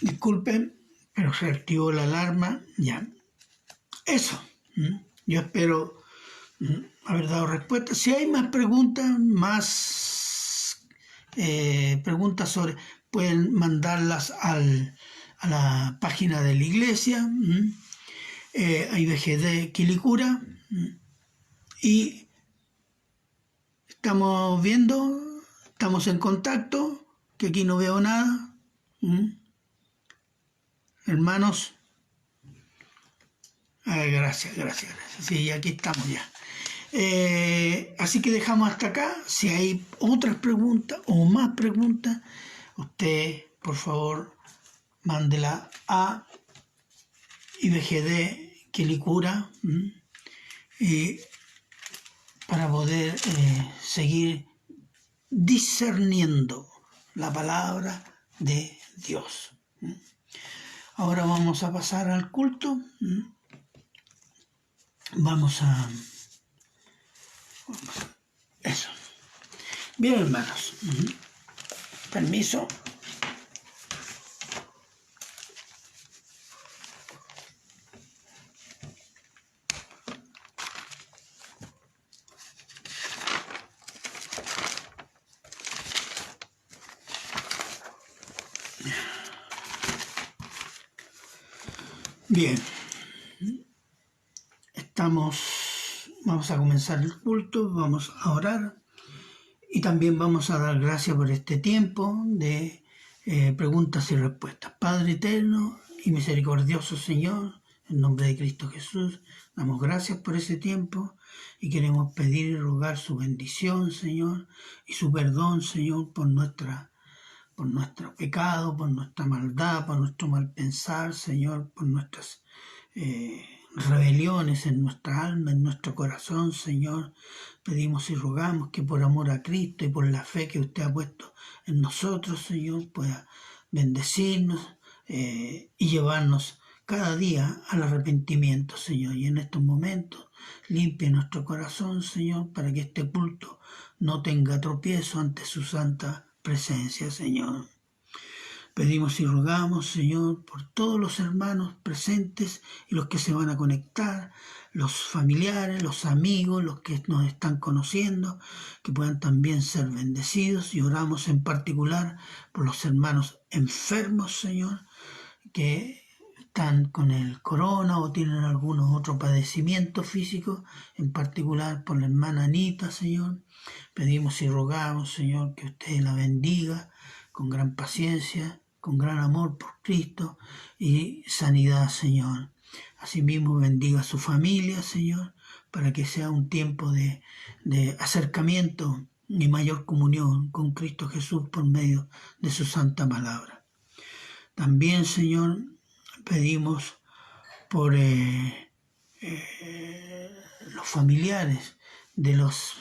Disculpen, pero se activó la alarma. Ya. Eso. Yo espero haber dado respuesta. Si hay más preguntas, preguntas sobre, pueden mandarlas a la página de la iglesia, a IBGD Quilicura, y estamos viendo, estamos en contacto, que aquí no veo nada. Hermanos, gracias. Sí, aquí estamos ya. Así que dejamos hasta acá. Si hay otras preguntas o más preguntas, usted, por favor, mándela a IBGD Quilicura para poder seguir discerniendo la palabra de Dios. Ahora vamos a pasar al culto. Vamos a... Eso. Bien, hermanos. Permiso. Bien. Vamos a comenzar el culto, vamos a orar y también vamos a dar gracias por este tiempo de preguntas y respuestas. Padre eterno y misericordioso Señor, en nombre de Cristo Jesús, damos gracias por ese tiempo y queremos pedir y rogar su bendición, Señor, y su perdón, Señor, por nuestro pecado, por nuestra maldad, por nuestro mal pensar, Señor, por nuestras rebeliones en nuestra alma, en nuestro corazón, Señor. Pedimos y rogamos que por amor a Cristo y por la fe que usted ha puesto en nosotros, Señor, pueda bendecirnos y llevarnos cada día al arrepentimiento, Señor. Y en estos momentos limpie nuestro corazón, Señor, para que este culto no tenga tropiezo ante su santa presencia, Señor. Pedimos y rogamos, Señor, por todos los hermanos presentes y los que se van a conectar, los familiares, los amigos, los que nos están conociendo, que puedan también ser bendecidos. Y oramos en particular por los hermanos enfermos, Señor, que están con el corona o tienen algún otro padecimiento físico, en particular por la hermana Anita, Señor. Pedimos y rogamos, Señor, que usted la bendiga con gran paciencia, con gran amor por Cristo y sanidad, Señor. Asimismo, bendiga a su familia, Señor, para que sea un tiempo de acercamiento y mayor comunión con Cristo Jesús por medio de su santa palabra. También, Señor, pedimos por los familiares de las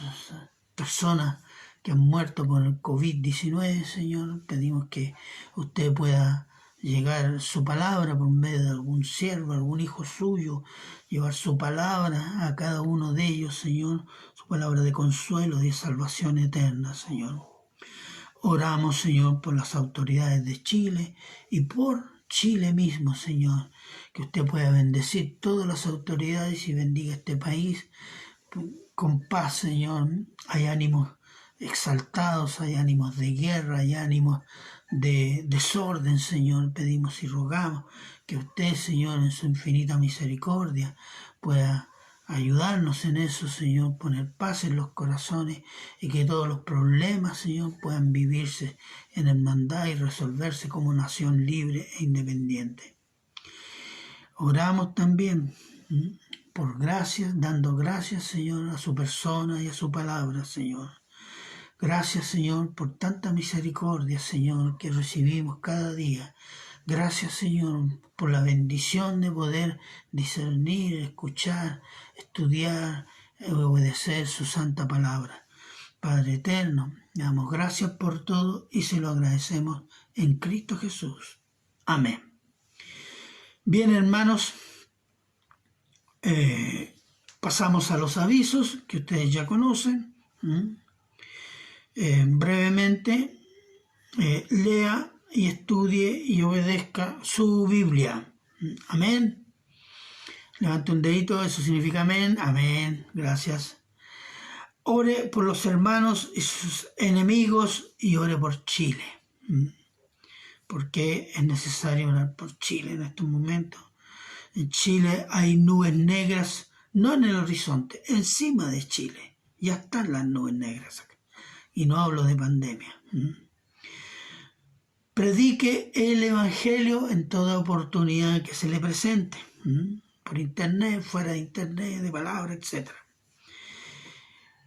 personas que han muerto por el COVID-19, Señor. Pedimos que usted pueda llegar su palabra por medio de algún siervo, algún hijo suyo, llevar su palabra a cada uno de ellos, Señor, su palabra de consuelo y de salvación eterna, Señor. Oramos, Señor, por las autoridades de Chile y por Chile mismo, Señor, que usted pueda bendecir todas las autoridades y bendiga este país con paz, Señor. Hay ánimos exaltados, hay ánimos de guerra, hay ánimos de desorden, Señor. Pedimos y rogamos que usted, Señor, en su infinita misericordia pueda ayudarnos en eso, Señor, poner paz en los corazones y que todos los problemas, Señor, puedan vivirse en hermandad y resolverse como nación libre e independiente. Oramos también por gracias, dando gracias, Señor, a su persona y a su palabra, Señor. Gracias, Señor, por tanta misericordia, Señor, que recibimos cada día. Gracias, Señor, por la bendición de poder discernir, escuchar, estudiar, obedecer su santa palabra. Padre eterno, le damos gracias por todo y se lo agradecemos en Cristo Jesús. Amén. Bien, hermanos, pasamos a los avisos que ustedes ya conocen. Brevemente, lea y estudie y obedezca su Biblia. Amén. Levante un dedito, eso significa amén. Amén. Gracias. Ore por los hermanos y sus enemigos y ore por Chile. Porque es necesario orar por Chile en estos momentos. En Chile hay nubes negras, no en el horizonte, encima de Chile. Ya están las nubes negras acá. Y no hablo de pandemia. Predique el Evangelio en toda oportunidad que se le presente. Por internet, fuera de internet, de palabra, etc.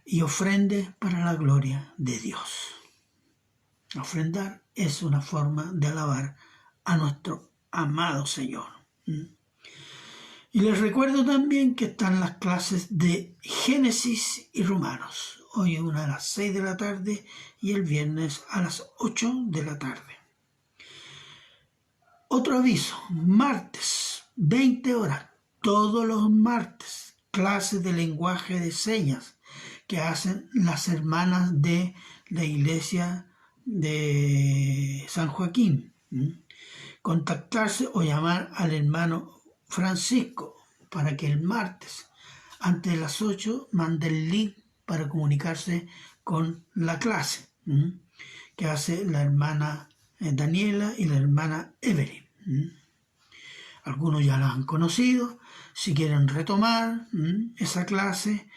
Y ofrende para la gloria de Dios. Ofrendar es una forma de alabar a nuestro amado Señor. Y les recuerdo también que están las clases de Génesis y Romanos. Hoy una a las 6 de la tarde y el viernes a las 8 de la tarde. Otro aviso, martes, 20 horas, todos los martes, clases de lenguaje de señas que hacen las hermanas de la iglesia de San Joaquín. Contactarse o llamar al hermano Francisco para que el martes, antes de las 8, mande el link para comunicarse con la clase que hace la hermana Daniela y la hermana Evelyn. Algunos ya la han conocido. Si quieren retomar esa clase,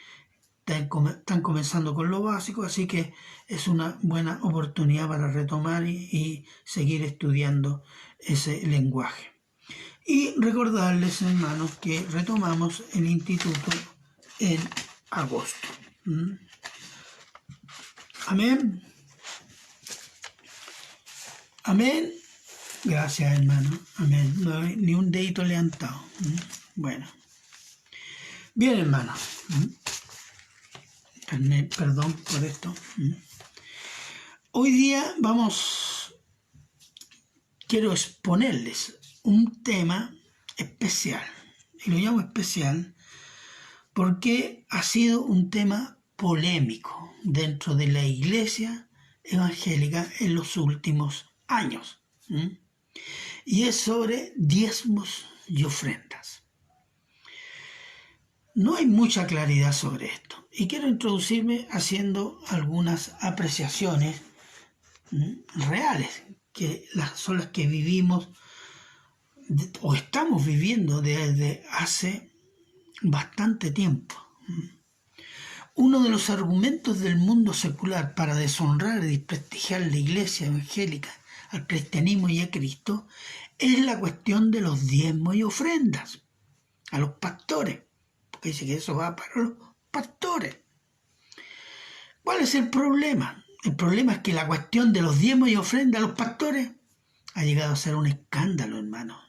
están comenzando con lo básico, así que es una buena oportunidad para retomar y seguir estudiando ese lenguaje. Y recordarles, hermanos, que retomamos el instituto en agosto. Amén. Amén. Gracias, hermano. Amén. No hay ni un dedito levantado. Bueno. Bien, hermano. Perdón por esto. Hoy día quiero exponerles un tema especial. Y lo llamo especial porque ha sido un tema polémico dentro de la iglesia evangélica en los últimos años. Y es sobre diezmos y ofrendas. No hay mucha claridad sobre esto y quiero introducirme haciendo algunas apreciaciones reales, que son las que vivimos o estamos viviendo desde hace bastante tiempo. Uno de los argumentos del mundo secular para deshonrar y desprestigiar la iglesia evangélica, al cristianismo y a Cristo, es la cuestión de los diezmos y ofrendas a los pastores, porque dice que eso va para los pastores. ¿Cuál es el problema? El problema es que la cuestión de los diezmos y ofrendas a los pastores ha llegado a ser un escándalo, hermano.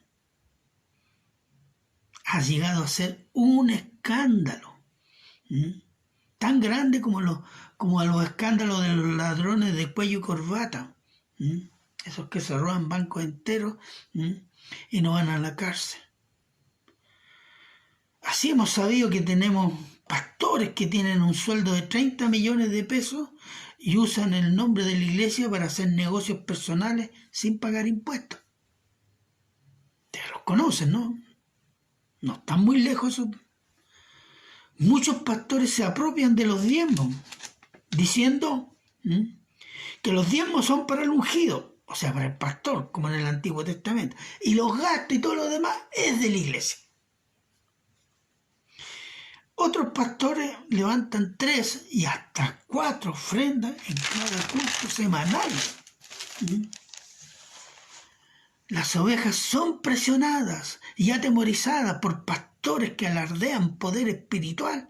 Ha llegado a ser un escándalo. Tan grande como a los escándalos de los ladrones de cuello y corbata. Esos que se roban bancos enteros y no van a la cárcel. Así hemos sabido que tenemos pastores que tienen un sueldo de 30 millones de pesos y usan el nombre de la iglesia para hacer negocios personales sin pagar impuestos. Ustedes los conocen, ¿no? No están muy lejos. Muchos pastores se apropian de los diezmos, diciendo que los diezmos son para el ungido, o sea, para el pastor, como en el Antiguo Testamento, y los gastos y todo lo demás es de la iglesia. Otros pastores levantan 3 y hasta 4 ofrendas en cada culto semanal. Las ovejas son presionadas y atemorizadas por pastores que alardean poder espiritual,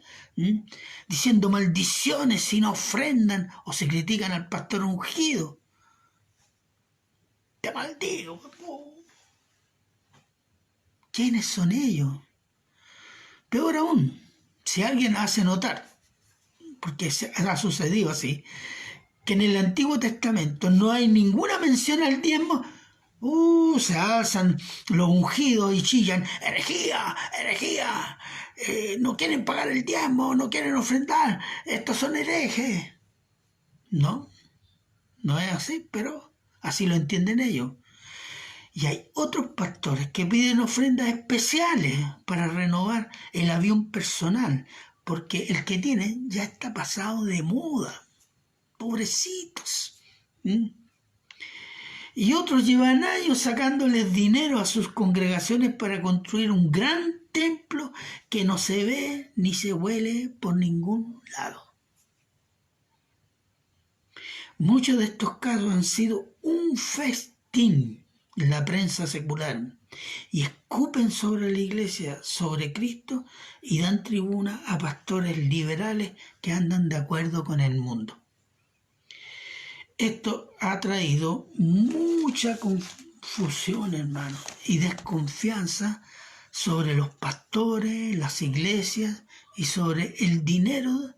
diciendo maldiciones si no ofrendan o se critican al pastor ungido. Te maldigo. ¿Quiénes son ellos? Peor aún, si alguien hace notar, porque ha sucedido así, que en el Antiguo Testamento no hay ninguna mención al diezmo, se alzan los ungidos y chillan, herejía, herejía, no quieren pagar el diezmo, no quieren ofrendar, estos son herejes. No es así, pero así lo entienden ellos. Y hay otros pastores que piden ofrendas especiales para renovar el avión personal, porque el que tienen ya está pasado de moda. Pobrecitos. Y otros llevan años sacándoles dinero a sus congregaciones para construir un gran templo que no se ve ni se huele por ningún lado. Muchos de estos casos han sido un festín en la prensa secular y escupen sobre la iglesia, sobre Cristo, y dan tribuna a pastores liberales que andan de acuerdo con el mundo. Esto ha traído mucha confusión, hermano, y desconfianza sobre los pastores, las iglesias y sobre el dinero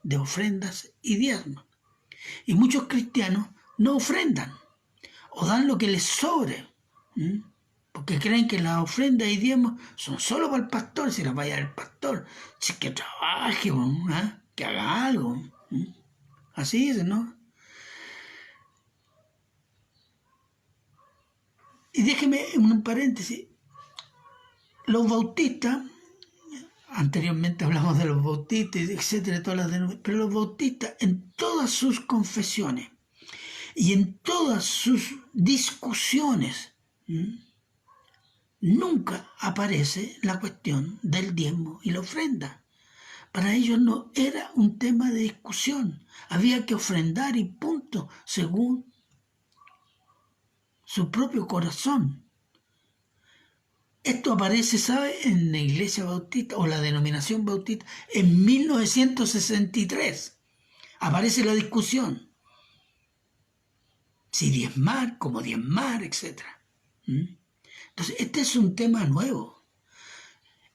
de ofrendas y diezmos. Y muchos cristianos no ofrendan o dan lo que les sobre, porque creen que las ofrendas y diezmos son solo para el pastor, si las vaya a dar el pastor, si que trabaje, que haga algo. Así es, ¿no? Y déjeme un paréntesis. Los bautistas, anteriormente hablamos de los bautistas, etcétera, pero los bautistas en todas sus confesiones y en todas sus discusiones, nunca aparece la cuestión del diezmo y la ofrenda. Para ellos no era un tema de discusión. Había que ofrendar y punto, según su propio corazón. Esto aparece, ¿sabe?, en la Iglesia Bautista o la denominación bautista en 1963. Aparece la discusión. Si diezmar, cómo diezmar, etc. Entonces, este es un tema nuevo.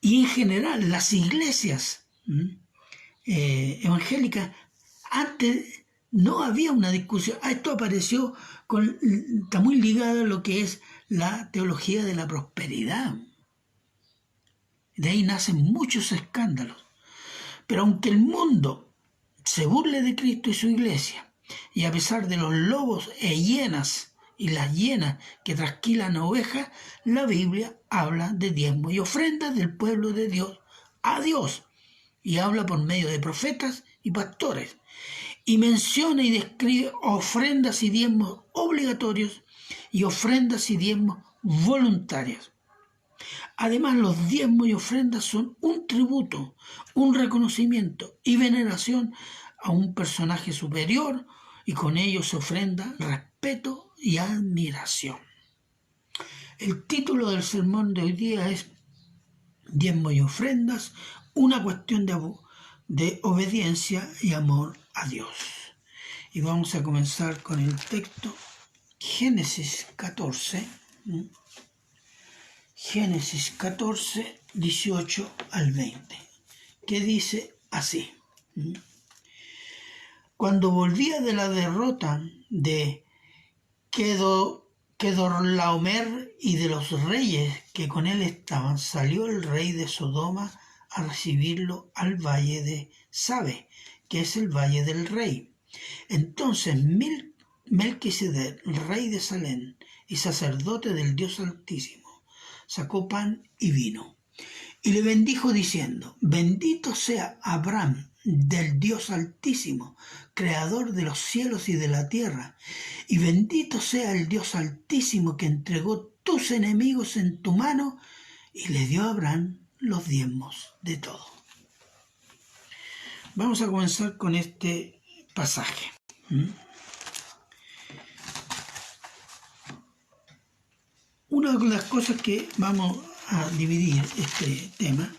Y en general, las iglesias evangélicas, antes no había una discusión. Esto apareció, está muy ligado a lo que es la teología de la prosperidad. De ahí nacen muchos escándalos. Pero aunque el mundo se burle de Cristo y su iglesia, y a pesar de los lobos e hienas y las hienas que trasquilan a ovejas, la Biblia habla de diezmo y ofrendas del pueblo de Dios a Dios, y habla por medio de profetas y pastores, y menciona y describe ofrendas y diezmos obligatorios y ofrendas y diezmos voluntarios. Además, los diezmos y ofrendas son un tributo, un reconocimiento y veneración a un personaje superior, y con ello se ofrenda respeto y admiración. El título del sermón de hoy día es Diezmos y ofrendas, una cuestión de obediencia y amor a Dios. Y vamos a comenzar con el texto Génesis 14, Génesis 14, 18 al 20, que dice así. Cuando volvía de la derrota de Kedorlaomer y de los reyes que con él estaban, salió el rey de Sodoma a recibirlo al valle de Sabe, que es el valle del rey. Entonces Melquisedec, rey de Salem y sacerdote del Dios Altísimo, sacó pan y vino, y le bendijo diciendo: Bendito sea Abraham del Dios Altísimo, creador de los cielos y de la tierra, y bendito sea el Dios Altísimo que entregó tus enemigos en tu mano, y le dio a Abraham los diezmos de todo. Vamos a comenzar con este pasaje. Una de las cosas que vamos a dividir este tema,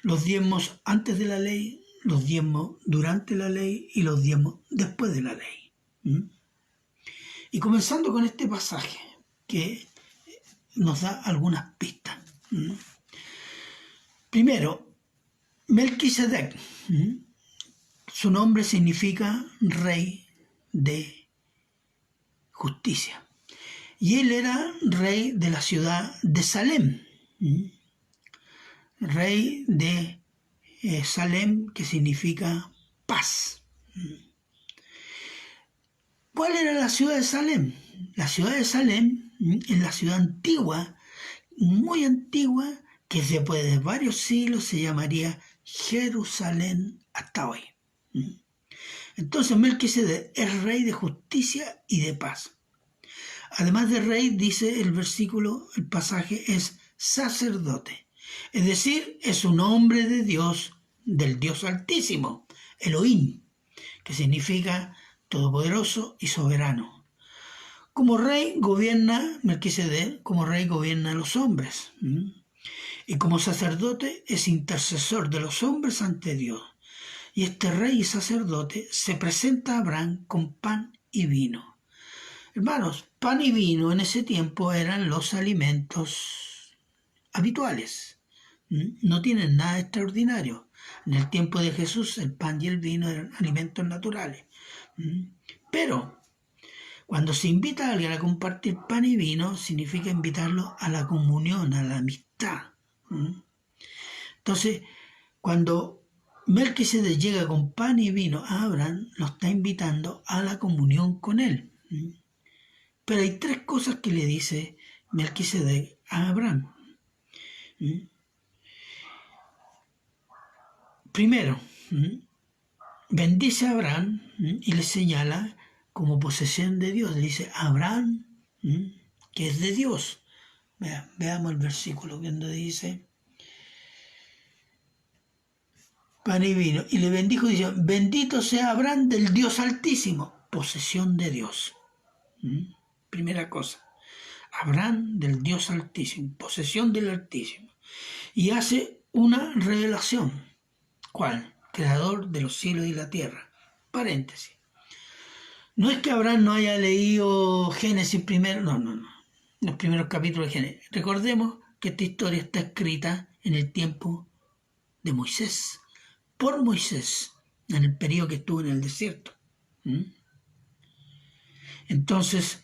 los diezmos antes de la ley, los diezmos durante la ley y los diezmos después de la ley. Y comenzando con este pasaje que nos da algunas pistas. Primero, Melquisedec, su nombre significa rey de justicia. Y él era rey de la ciudad de Salem, rey de Salem, que significa paz. ¿Cuál era la ciudad de Salem? La ciudad de Salem es la ciudad antigua, muy antigua, que después de varios siglos se llamaría Jerusalén hasta hoy. Entonces Melquisedec es rey de justicia y de paz. Además de rey, dice el versículo, el pasaje es sacerdote. Es decir, es un hombre de Dios, del Dios Altísimo, Elohim, que significa todopoderoso y soberano. Como rey gobierna Melquisedec, como rey gobierna a los hombres. Y como sacerdote es intercesor de los hombres ante Dios. Y este rey y sacerdote se presenta a Abraham con pan y vino. Hermanos, pan y vino en ese tiempo eran los alimentos habituales. No tienen nada extraordinario. En el tiempo de Jesús el pan y el vino eran alimentos naturales. Pero cuando se invita a alguien a compartir pan y vino, significa invitarlo a la comunión, a la amistad. Entonces, cuando Melquisedec llega con pan y vino a Abraham, lo está invitando a la comunión con él. Pero hay tres cosas que le dice Melquisedec a Abraham. Primero, bendice a Abraham y le señala como posesión de Dios. Le dice Abraham, que es de Dios. Veamos el versículo donde dice pan y vino. Y le bendijo diciendo, bendito sea Abraham del Dios Altísimo, posesión de Dios. Primera cosa, Abraham del Dios Altísimo, posesión del Altísimo. Y hace una revelación. ¿Cuál? Creador de los cielos y la tierra. Paréntesis. No es que Abraham no haya leído Génesis primero, no. Los primeros capítulos de Génesis. Recordemos que esta historia está escrita en el tiempo de Moisés, por Moisés, en el periodo que estuvo en el desierto. Entonces,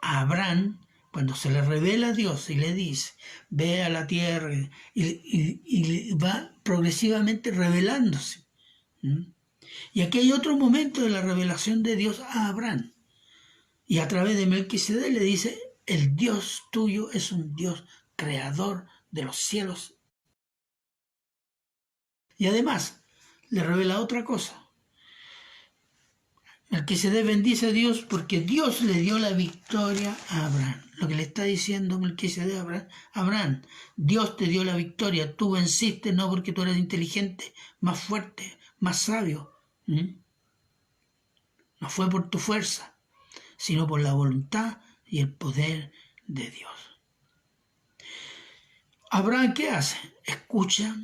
a Abraham, cuando se le revela a Dios y le dice, ve a la tierra, y va progresivamente revelándose. Y aquí hay otro momento de la revelación de Dios a Abraham. Y a través de Melquisedec le dice, el Dios tuyo es un Dios creador de los cielos. Y además, le revela otra cosa. Melquisedec bendice a Dios porque Dios le dio la victoria a Abraham. Lo que le está diciendo Melquisedec a Abraham, Abraham, Dios te dio la victoria, tú venciste no porque tú eres inteligente, más fuerte, más sabio. No fue por tu fuerza, sino por la voluntad y el poder de Dios. Abraham, ¿qué hace? Escucha,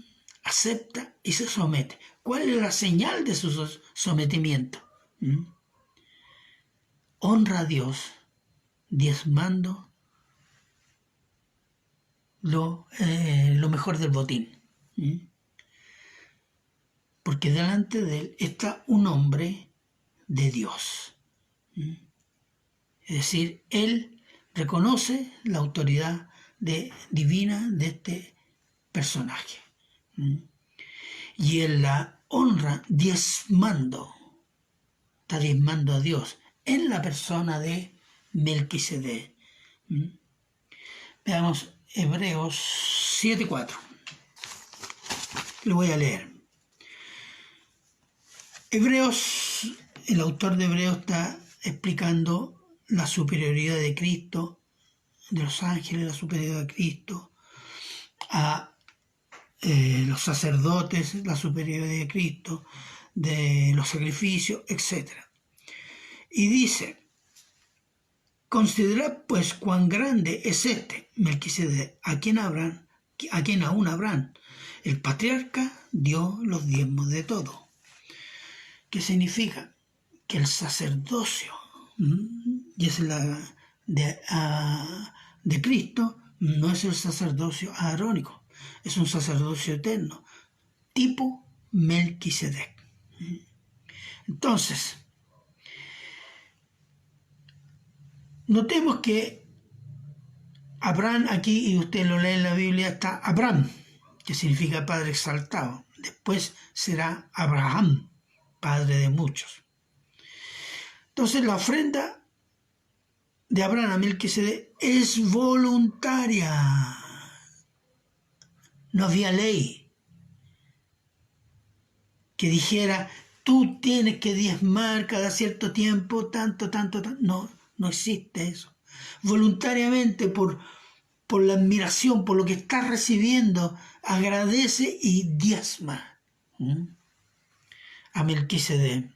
acepta y se somete. ¿Cuál es la señal de su sometimiento? Honra a Dios, diezmando lo mejor del botín. Porque delante de él está un hombre de Dios. Es decir, él reconoce la autoridad divina de este personaje. Y él la honra diezmando. Está diezmando a Dios en la persona de Melquisedec. Veamos Hebreos 7:4. Lo voy a leer. El autor de Hebreos está explicando la superioridad de Cristo, de los ángeles, la superioridad de Cristo, a los sacerdotes, la superioridad de Cristo, de los sacrificios, etc. Y dice, considerad pues cuán grande es este Melquisedec, a quien aún Abraham, el patriarca, dio los diezmos de todo. ¿Qué significa? Que el sacerdocio, y es de Cristo, no es el sacerdocio arónico, es un sacerdocio eterno, tipo Melquisedec. Entonces, notemos que Abraham aquí, y usted lo lee en la Biblia, está Abraham, que significa Padre exaltado. Después será Abraham, Padre de muchos. Entonces la ofrenda de Abraham a Melquisedec es voluntaria. No había ley que dijera, tú tienes que diezmar cada cierto tiempo, tanto. No, no existe eso. Voluntariamente, por la admiración, por lo que estás recibiendo, agradece y diezma a Melquisedec.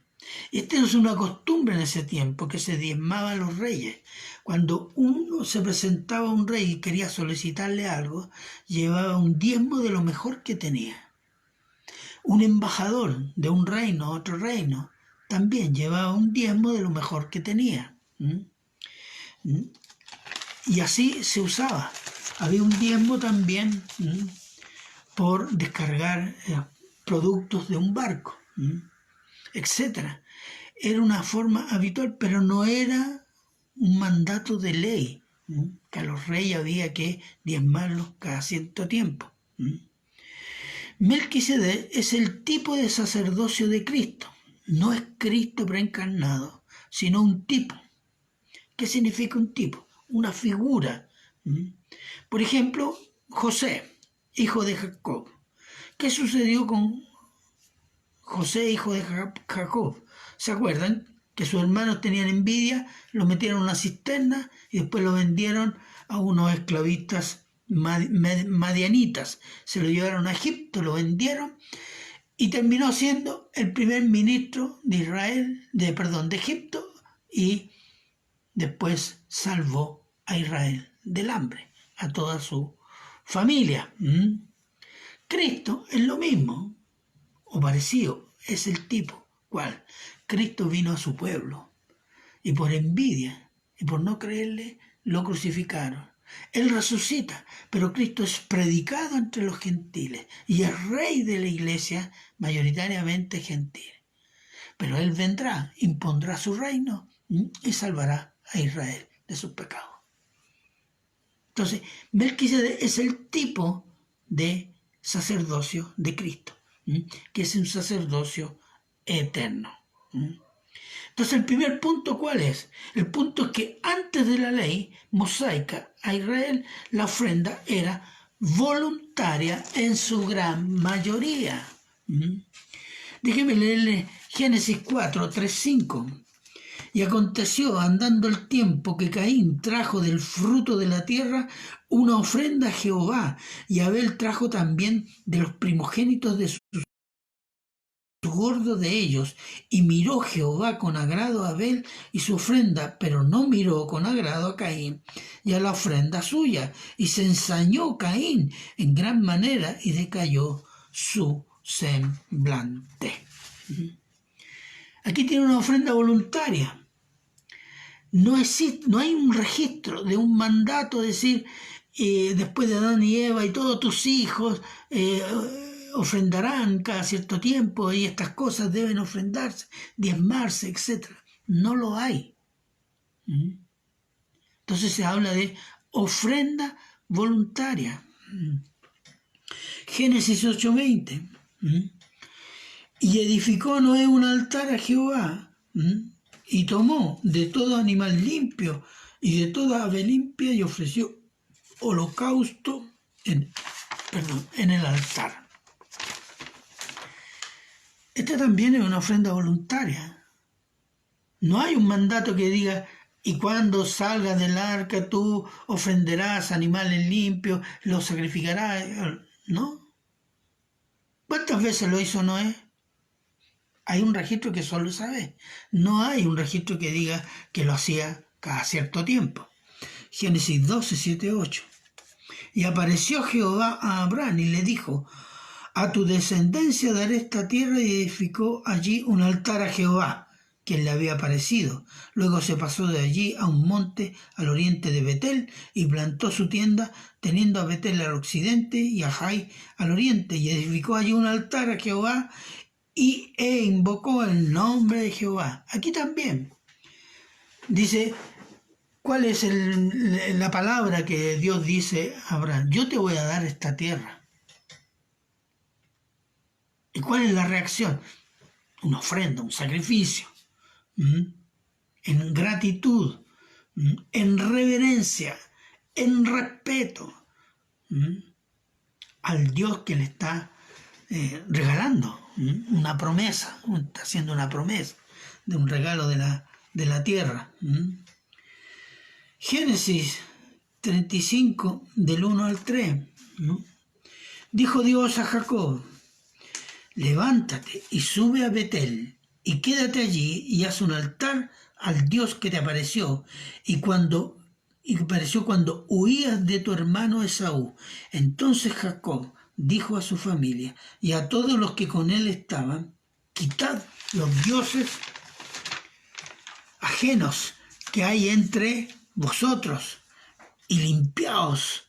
Esta es una costumbre en ese tiempo, que se diezmaba a los reyes. Cuando uno se presentaba a un rey y quería solicitarle algo, llevaba un diezmo de lo mejor que tenía. Un embajador de un reino a otro reino también llevaba un diezmo de lo mejor que tenía. Y así se usaba. Había un diezmo también por descargar productos de un barco, etc. Era una forma habitual, pero no era un mandato de ley, que a los reyes había que diezmarlos cada cierto tiempo. Melquisedec es el tipo de sacerdocio de Cristo. No es Cristo preencarnado, sino un tipo. ¿Qué significa un tipo? Una figura. Por ejemplo, José, hijo de Jacob. ¿Qué sucedió con José, hijo de Jacob? ¿Se acuerdan? Que sus hermanos tenían envidia, lo metieron en una cisterna y después lo vendieron a unos esclavistas madianitas. Se lo llevaron a Egipto, lo vendieron y terminó siendo el primer ministro de Israel, de Egipto, y después salvó a Israel del hambre, a toda su familia. Cristo es lo mismo, o parecido, es el tipo. ¿Cuál? Cristo vino a su pueblo y por envidia y por no creerle lo crucificaron. Él resucita, pero Cristo es predicado entre los gentiles y es rey de la iglesia mayoritariamente gentil. Pero Él vendrá, impondrá su reino y salvará a Israel de sus pecados. Entonces, Melquisedec es el tipo de sacerdocio de Cristo, que es un sacerdocio eterno. Entonces, el primer punto, ¿cuál es? El punto es que antes de la ley mosaica a Israel, la ofrenda era voluntaria en su gran mayoría. Déjeme leerle Génesis 4, 3, 5. Y aconteció, andando el tiempo, que Caín trajo del fruto de la tierra una ofrenda a Jehová, y Abel trajo también de los primogénitos de su gordo de ellos, y miró Jehová con agrado a Abel y su ofrenda, pero no miró con agrado a Caín y a la ofrenda suya, y se ensañó Caín en gran manera y decayó su semblante. Aquí tiene una ofrenda voluntaria. No hay un registro de un mandato, decir, después de Adán y Eva y todos tus hijos ofrendarán cada cierto tiempo y estas cosas deben ofrendarse, diezmarse, etc. No lo hay. Entonces se habla de ofrenda voluntaria. Génesis 8:20. Y edificó Noé un altar a Jehová, y tomó de todo animal limpio y de toda ave limpia y ofreció holocausto en el altar. Esta también es una ofrenda voluntaria. No hay un mandato que diga, y cuando salgas del arca tú ofrenderás animales limpios, los sacrificarás. ¿No? ¿Cuántas veces lo hizo Noé? Hay un registro que solo sabe. No hay un registro que diga que lo hacía cada cierto tiempo. Génesis 12, 7, 8. Y apareció Jehová a Abraham y le dijo, a tu descendencia daré esta tierra, y edificó allí un altar a Jehová, quien le había aparecido. Luego se pasó de allí a un monte al oriente de Betel y plantó su tienda, teniendo a Betel al occidente y a Jai al oriente, y edificó allí un altar a Jehová e invocó el nombre de Jehová. Aquí también dice, ¿cuál es la palabra que Dios dice a Abraham? Yo te voy a dar esta tierra. ¿Y cuál es la reacción? Una ofrenda, un sacrificio, en gratitud. en reverencia, en respeto al Dios que le está regalando una promesa, está haciendo una promesa de un regalo de la tierra. Génesis 35, del 1 al 3. Dijo Dios a Jacob: levántate y sube a Betel, y quédate allí y haz un altar al Dios que te apareció, y apareció cuando huías de tu hermano Esaú. Entonces Jacob dijo a su familia y a todos los que con él estaban: quitad los dioses ajenos que hay entre vosotros, y limpiaos,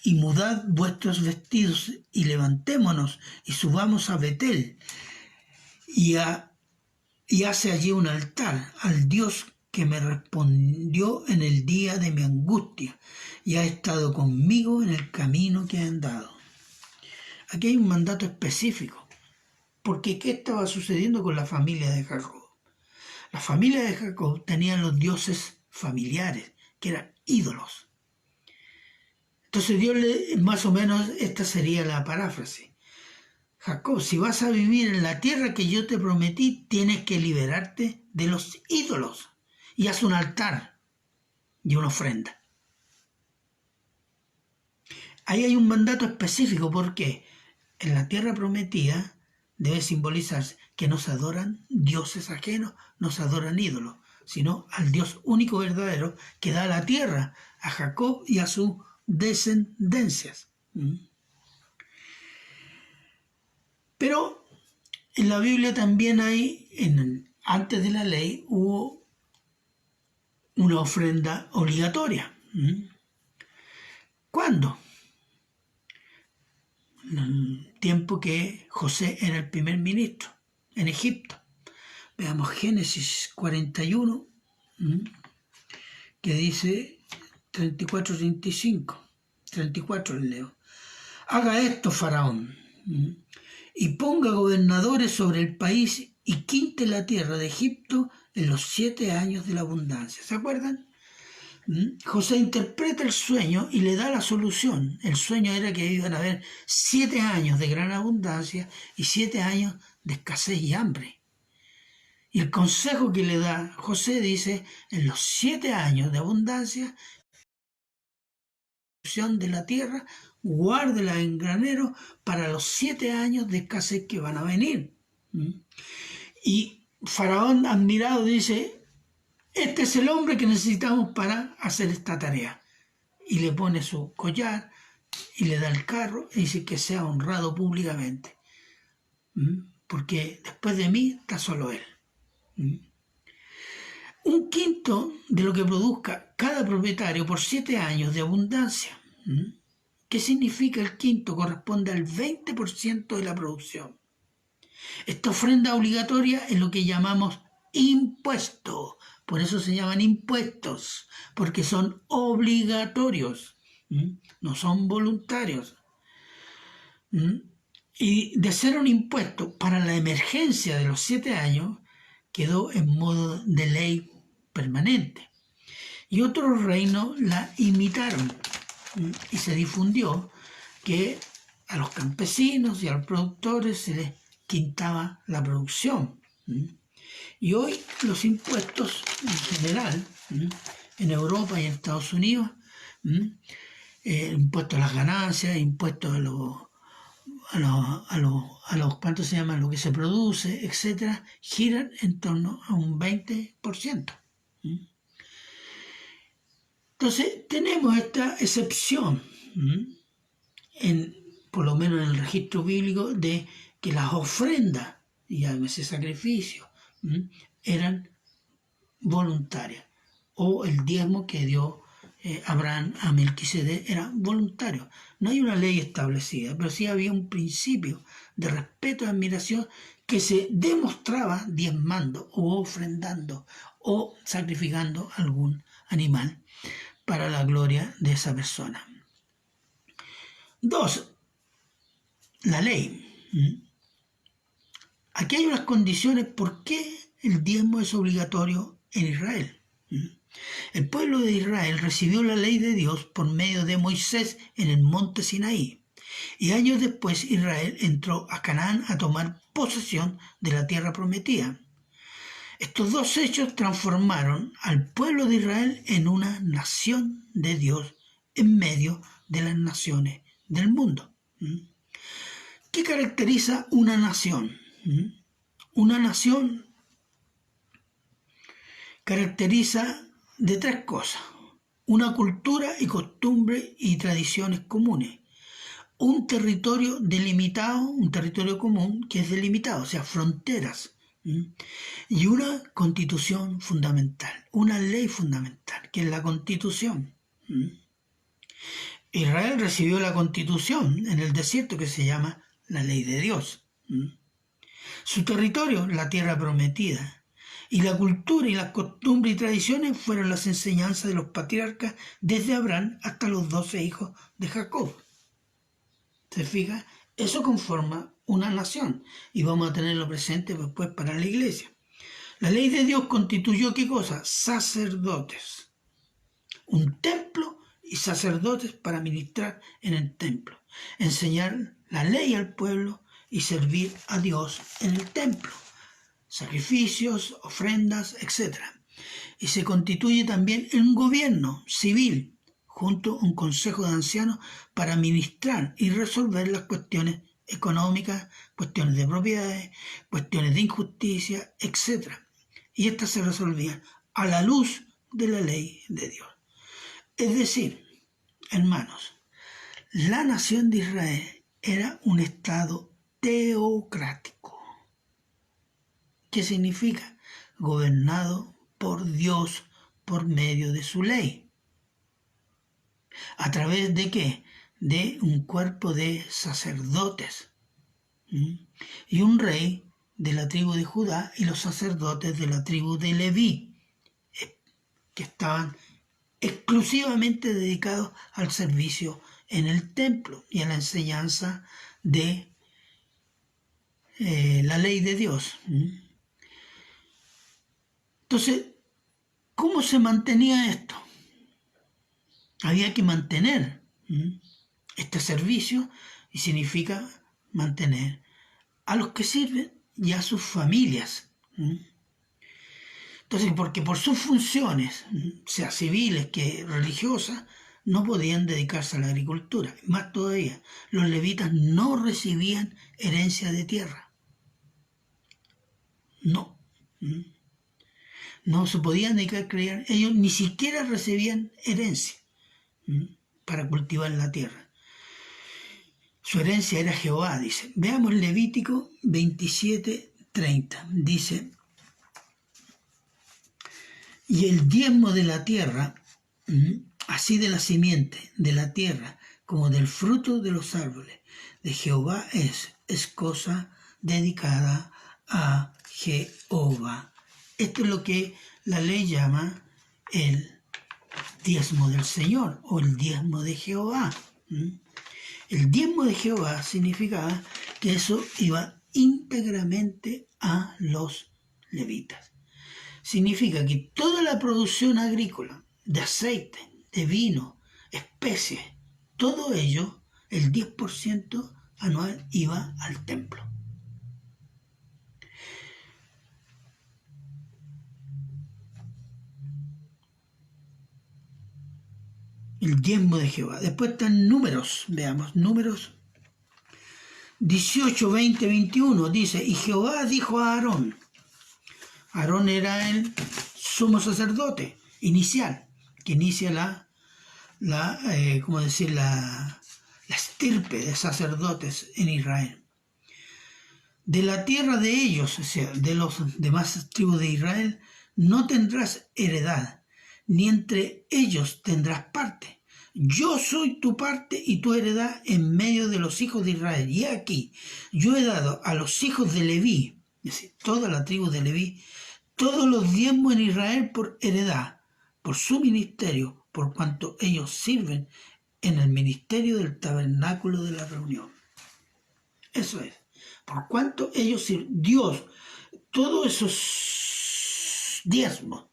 y mudad vuestros vestidos, y levantémonos, y subamos a Betel, y hace allí un altar al Dios que me respondió en el día de mi angustia, y ha estado conmigo en el camino que he andado. Aquí hay un mandato específico, porque ¿qué estaba sucediendo con la familia de Jacob? La familia de Jacob tenía los dioses familiares, que eran ídolos. Entonces Dios más o menos, esta sería la paráfrasis: Jacob, si vas a vivir en la tierra que yo te prometí, tienes que liberarte de los ídolos y haz un altar y una ofrenda. Ahí hay un mandato específico, porque en la tierra prometida debe simbolizarse que no se adoran dioses ajenos, no se adoran ídolos, sino al Dios único verdadero que da la tierra a Jacob y a sus descendencias. Pero en la Biblia también hay, antes de la ley, hubo una ofrenda obligatoria. ¿Cuándo? En el tiempo que José era el primer ministro en Egipto. Veamos Génesis 41, que dice 34-35. 34 leo. Haga esto, Faraón, y ponga gobernadores sobre el país y quinte la tierra de Egipto en los 7 años de la abundancia. ¿Se acuerdan? José interpreta el sueño y le da la solución. El sueño era que iban a haber 7 años de gran abundancia y 7 años de escasez y hambre. Y el consejo que le da José dice: en los 7 años de abundancia de la tierra, guárdela en granero para los 7 años de escasez que van a venir. Y Faraón, admirado, dice: este es el hombre que necesitamos para hacer esta tarea. Y le pone su collar y le da el carro y dice que sea honrado públicamente, porque después de mí está solo él. Un quinto de lo que produzca cada propietario por 7 años de abundancia. ¿Qué significa el quinto? Corresponde al 20% de la producción. Esta ofrenda obligatoria es lo que llamamos impuesto. Por eso se llaman impuestos, porque son obligatorios, no son voluntarios. Y de ser un impuesto para la emergencia de los 7 años, quedó en modo de ley permanente. Y otros reinos la imitaron, y se difundió que a los campesinos y a los productores se les quintaba la producción. Y hoy los impuestos en general, en Europa y en Estados Unidos, impuestos a las ganancias, impuestos a los ¿cuánto se llama? Lo que se produce, etcétera, giran en torno a un 20%. Entonces tenemos esta excepción, por lo menos en el registro bíblico, de que las ofrendas y ese sacrificio eran voluntarias, o el diezmo que dio Abraham a Melquisedec era voluntario. No hay una ley establecida, pero sí había un principio de respeto y admiración que se demostraba diezmando o ofrendando o sacrificando algún animal para la gloria de esa persona. 2. La ley. Aquí hay unas condiciones por qué el diezmo es obligatorio en Israel. El pueblo de Israel recibió la ley de Dios por medio de Moisés en el monte Sinaí. Y años después Israel entró a Canaán a tomar posesión de la tierra prometida. Estos dos hechos transformaron al pueblo de Israel en una nación de Dios en medio de las naciones del mundo. ¿Qué caracteriza una nación? Una nación caracteriza de tres cosas: una cultura y costumbre y tradiciones comunes, un territorio delimitado, un territorio común que es delimitado, o sea, fronteras, y una constitución fundamental, una ley fundamental, que es la constitución. Israel recibió la constitución en el desierto, que se llama la ley de Dios. Su territorio, la tierra prometida. Y la cultura y las costumbres y tradiciones fueron las enseñanzas de los patriarcas desde Abraham hasta los 12 hijos de Jacob. ¿Se fija? Eso conforma una nación y vamos a tenerlo presente después para la iglesia. La ley de Dios constituyó ¿qué cosa? Sacerdotes. Un templo y sacerdotes para ministrar en el templo. Enseñar la ley al pueblo y servir a Dios en el templo. Sacrificios, ofrendas, etc. Y se constituye también un gobierno civil junto a un consejo de ancianos para administrar y resolver las cuestiones económicas, cuestiones de propiedades, cuestiones de injusticia, etc. Y estas se resolvían a la luz de la ley de Dios. Es decir, hermanos, la nación de Israel era un estado teocrático. ¿Qué significa? Gobernado por Dios por medio de su ley. ¿A través de qué? De un cuerpo de sacerdotes. Y un rey de la tribu de Judá y los sacerdotes de la tribu de Leví, que estaban exclusivamente dedicados al servicio en el templo y a la enseñanza de la ley de Dios. Entonces, ¿cómo se mantenía esto? Había que mantener este servicio y significa mantener a los que sirven y a sus familias. Entonces, porque por sus funciones, sea civiles que religiosas, no podían dedicarse a la agricultura. Más todavía, los levitas no recibían herencia de tierra. No. No se podían dedicar a criar. Ellos ni siquiera recibían herencia para cultivar la tierra. Su herencia era Jehová, dice. Veamos Levítico 27:30. Dice: y el diezmo de la tierra, así de la simiente de la tierra como del fruto de los árboles de Jehová es cosa dedicada a Jehová. Esto es lo que la ley llama el diezmo del Señor o el diezmo de Jehová. El diezmo de Jehová significaba que eso iba íntegramente a los levitas. Significa que toda la producción agrícola, de aceite, de vino, especies, todo ello, el 10% anual iba al templo. El diezmo de Jehová. Después están números, veamos, números 18, 20, 21, dice: y Jehová dijo a Aarón. Aarón era el sumo sacerdote inicial, que inicia la estirpe de sacerdotes en Israel. De la tierra de ellos, o sea, de los demás tribus de Israel, no tendrás heredad, ni entre ellos tendrás parte. Yo soy tu parte y tu heredad en medio de los hijos de Israel. Y aquí, yo he dado a los hijos de Leví, es decir, toda la tribu de Leví, todos los diezmos en Israel por heredad, por su ministerio, por cuanto ellos sirven en el ministerio del tabernáculo de la reunión. Eso es. Por cuanto ellos sirven. Dios, todos esos diezmos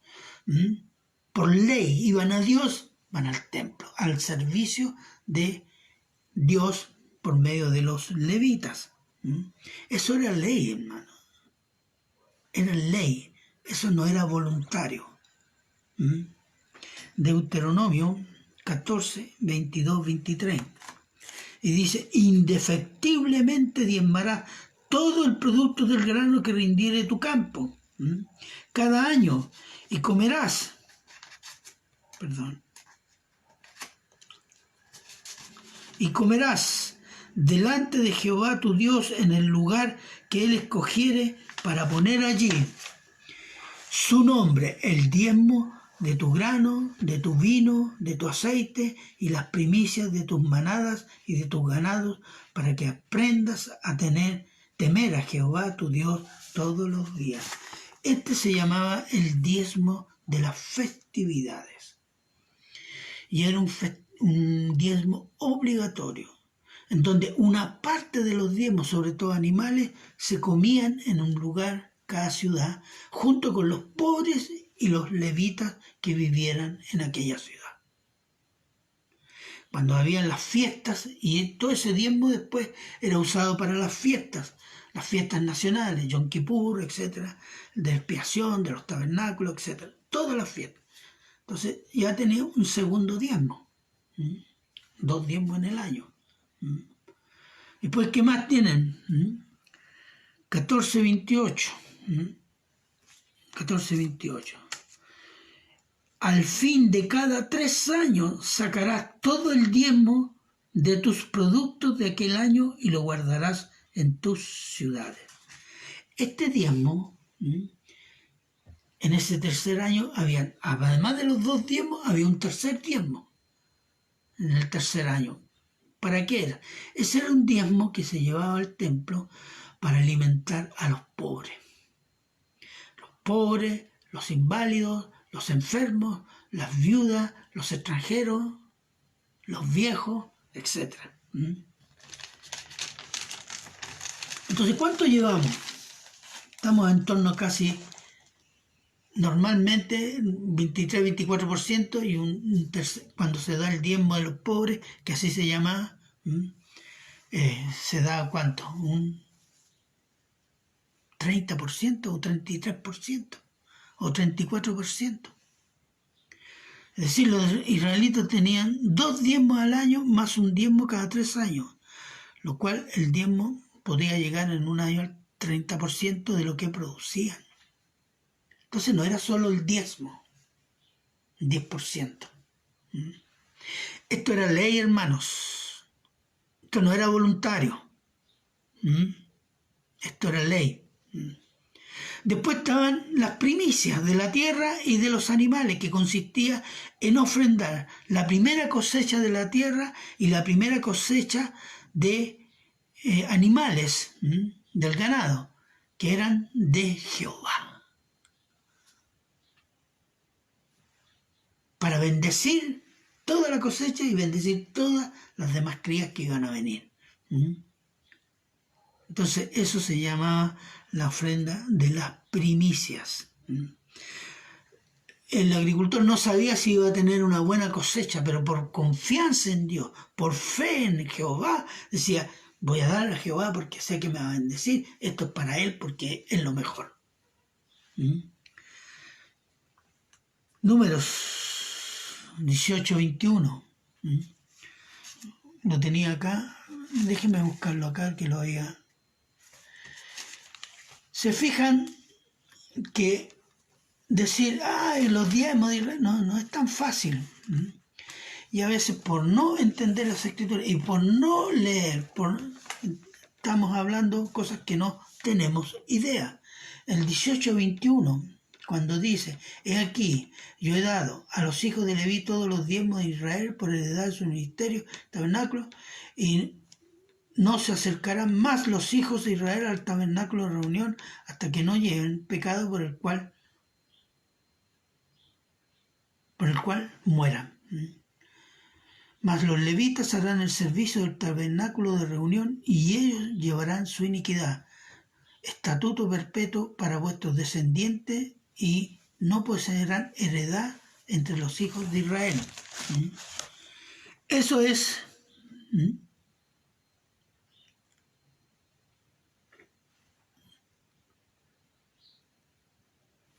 por ley iban a Dios, van al templo, al servicio de Dios por medio de los levitas. Eso era ley, hermano. Era ley. Eso no era voluntario. Deuteronomio 14, 22, 23. Y dice, indefectiblemente diezmarás todo el producto del grano que rindiere tu campo, cada año, y comerás, delante de Jehová tu Dios en el lugar que él escogiere para poner allí su nombre, el diezmo de tu grano, de tu vino, de tu aceite y las primicias de tus manadas y de tus ganados, para que aprendas a temer a Jehová tu Dios todos los días. Este se llamaba el diezmo de las festividades. Y era un diezmo obligatorio, en donde una parte de los diezmos, sobre todo animales, se comían en un lugar, cada ciudad, junto con los pobres y los levitas que vivieran en aquella ciudad. Cuando habían las fiestas, y todo ese diezmo después era usado para las fiestas nacionales, Yom Kippur, etcétera, de expiación, de los tabernáculos, etcétera, todas las fiestas. Entonces ya tenía un segundo diezmo, 2 diezmos en el año. Y pues, ¿qué más tienen? 14:28. 14:28. Al fin de cada 3 años sacarás todo el diezmo de tus productos de aquel año y lo guardarás en tus ciudades. Este diezmo, en ese tercer año, además de los 2 diezmos, había un tercer diezmo en el tercer año. ¿Para qué era? Ese era un diezmo que se llevaba al templo para alimentar a los pobres. Los pobres, los inválidos, los enfermos, las viudas, los extranjeros, los viejos, etc. Entonces, ¿cuánto llevamos? Estamos en torno a casi, normalmente, 23-24%, y cuando se da el diezmo de los pobres, que así se llama, se da ¿cuánto? Un 30% o 33% o 34%. Es decir, los israelitas tenían 2 diezmos al año más un diezmo cada 3 años, lo cual el diezmo podía llegar en un año al 30% de lo que producían. Entonces no era solo el diezmo, 10%. Esto era ley, hermanos. Esto no era voluntario. Esto era ley. Después estaban las primicias de la tierra y de los animales, que consistía en ofrendar la primera cosecha de la tierra y la primera cosecha de animales, del ganado, que eran de Jehová, para bendecir toda la cosecha y bendecir todas las demás crías que iban a venir. Entonces eso se llamaba la ofrenda de las primicias. El agricultor no sabía si iba a tener una buena cosecha, pero por confianza en Dios, por fe en Jehová, decía, voy a dar a Jehová porque sé que me va a bendecir, esto es para él porque es lo mejor. Números 18:21. Lo tenía acá, déjenme buscarlo acá, que lo había. Se fijan que decir, los diezmos, no es tan fácil. Y a veces por no entender las escrituras y por no leer, estamos hablando cosas que no tenemos idea. El 18:21, cuando dice, he aquí, yo he dado a los hijos de Leví todos los diezmos de Israel por heredad de su ministerio, tabernáculo, y no se acercarán más los hijos de Israel al tabernáculo de reunión hasta que no lleven pecado por el cual mueran. Mas los levitas harán el servicio del tabernáculo de reunión y ellos llevarán su iniquidad, estatuto perpetuo para vuestros descendientes, y no poseerán heredad entre los hijos de Israel. Eso es...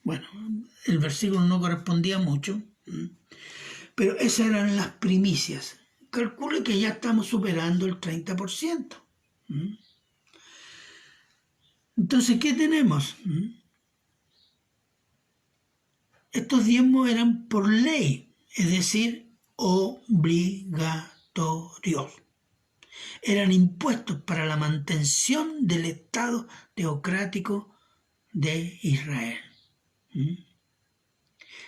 Bueno, el versículo no correspondía mucho, pero esas eran las primicias. Calcule que ya estamos superando el 30%. Entonces, ¿qué tenemos? Estos diezmos eran por ley, es decir, obligatorios. Eran impuestos para la mantención del Estado teocrático de Israel.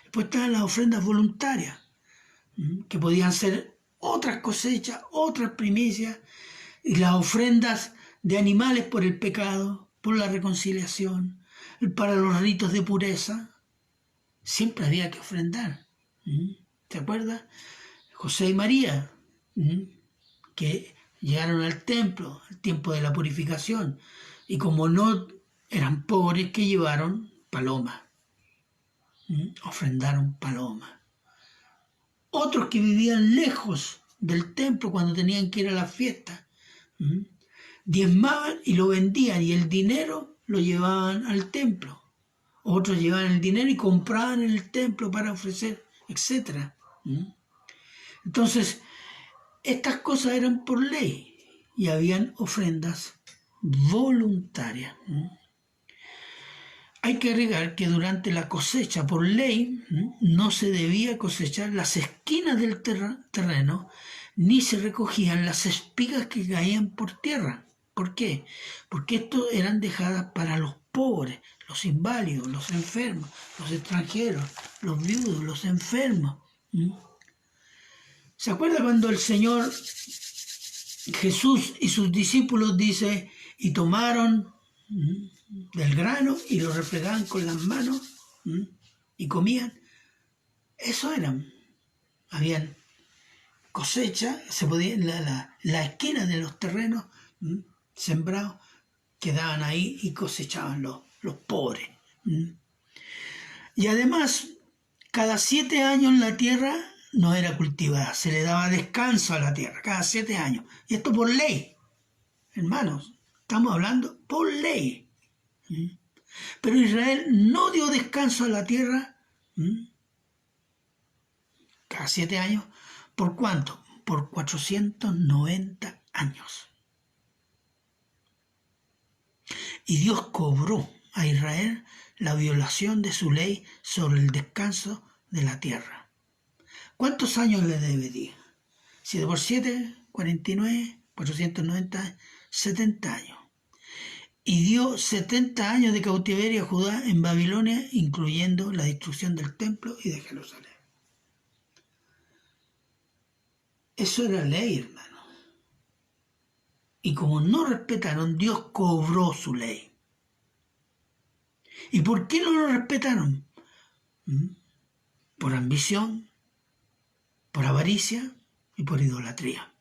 Después estaban las ofrendas voluntarias, que podían ser otras cosechas, otras primicias, y las ofrendas de animales por el pecado, por la reconciliación, para los ritos de pureza. Siempre había que ofrendar. ¿Se acuerda? José y María, que llegaron al templo, al tiempo de la purificación, y como no eran pobres, que llevaron palomas. Ofrendaron palomas. Otros que vivían lejos del templo cuando tenían que ir a las fiestas, diezmaban y lo vendían, y el dinero lo llevaban al templo. Otros llevaban el dinero y compraban en el templo para ofrecer, etc. Entonces, estas cosas eran por ley y habían ofrendas voluntarias. Hay que agregar que durante la cosecha por ley no se debía cosechar las esquinas del terreno, ni se recogían las espigas que caían por tierra. ¿Por qué? Porque estas eran dejadas para los pobres, los inválidos, los enfermos, los extranjeros, los viudos, los enfermos. ¿Se acuerda cuando el Señor Jesús y sus discípulos dice, y tomaron del grano y lo refregaban con las manos y comían? Eso eran. Habían cosecha, se podían, la esquina de los terrenos sembrados quedaban ahí y cosechaban los pobres. Y además, cada 7 años la tierra no era cultivada, se le daba descanso a la tierra, cada 7 años. Y esto por ley, hermanos, estamos hablando por ley. Pero Israel no dio descanso a la tierra cada 7 años. ¿Por cuánto? Por 490 años. Y Dios cobró a Israel la violación de su ley sobre el descanso de la tierra. ¿Cuántos años le debía? 7 por 7, 49, 490, 70 años. Y dio 70 años de cautiverio a Judá en Babilonia, incluyendo la destrucción del templo y de Jerusalén. Eso era ley, hermano. Y como no respetaron, Dios cobró su ley. ¿Y por qué no lo respetaron? Por ambición, por avaricia y por idolatría.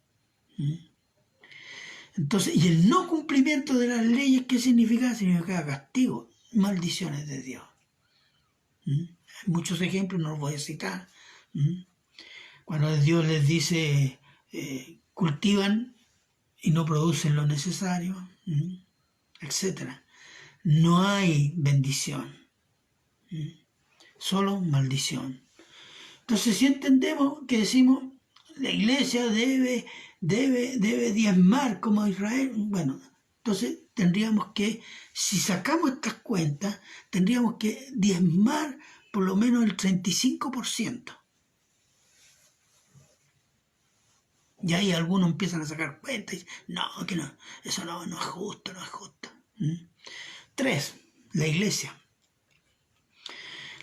Entonces, y el no cumplimiento de las leyes, ¿qué significa? Significa castigo, maldiciones de Dios. Hay muchos ejemplos, no los voy a citar. Cuando Dios les dice, cultivan y no producen lo necesario, etc. No hay bendición, solo maldición. Entonces, si entendemos que decimos, la iglesia debe diezmar como Israel, bueno, entonces tendríamos que, si sacamos estas cuentas, tendríamos que diezmar por lo menos el 35%. Y ahí algunos empiezan a sacar cuentas y dicen, no, que no, eso no es justo, no es justo. 3. La iglesia.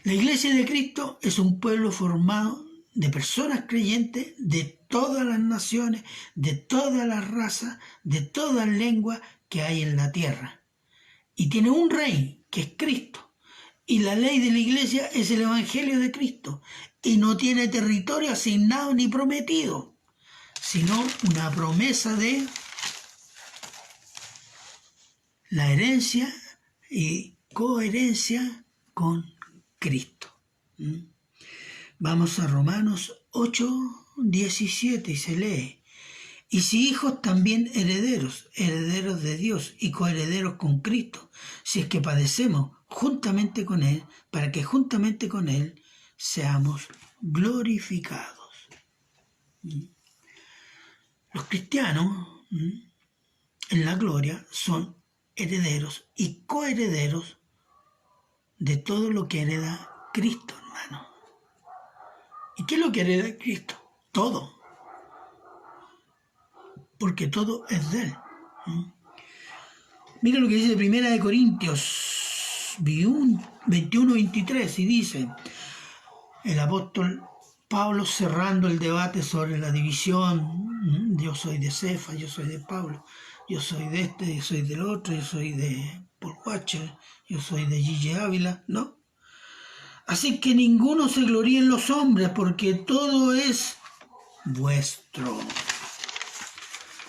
La iglesia de Cristo es un pueblo formado de personas creyentes de todas las naciones, de todas las razas, de todas las lenguas que hay en la tierra. Y tiene un rey, que es Cristo. Y la ley de la iglesia es el evangelio de Cristo. Y no tiene territorio asignado ni prometido, sino una promesa de la herencia y coherencia con Cristo. Vamos a Romanos 8:17 y se lee: y si hijos, también herederos, herederos de Dios y coherederos con Cristo, si es que padecemos juntamente con Él, para que juntamente con Él seamos glorificados. Los cristianos en la gloria son herederos y coherederos de todo lo que hereda Cristo, hermano. ¿Y qué es lo que hereda Cristo? Todo. Porque todo es de Él. Mira lo que dice 1 Corintios 21:23, y dice el apóstol Pablo, cerrando el debate sobre la división: yo soy de Cefa, yo soy de Pablo, yo soy de este, yo soy del otro, yo soy de Paul Washer, yo soy de Gigi Ávila, ¿no? Así que ninguno se gloríe en los hombres, porque todo es vuestro.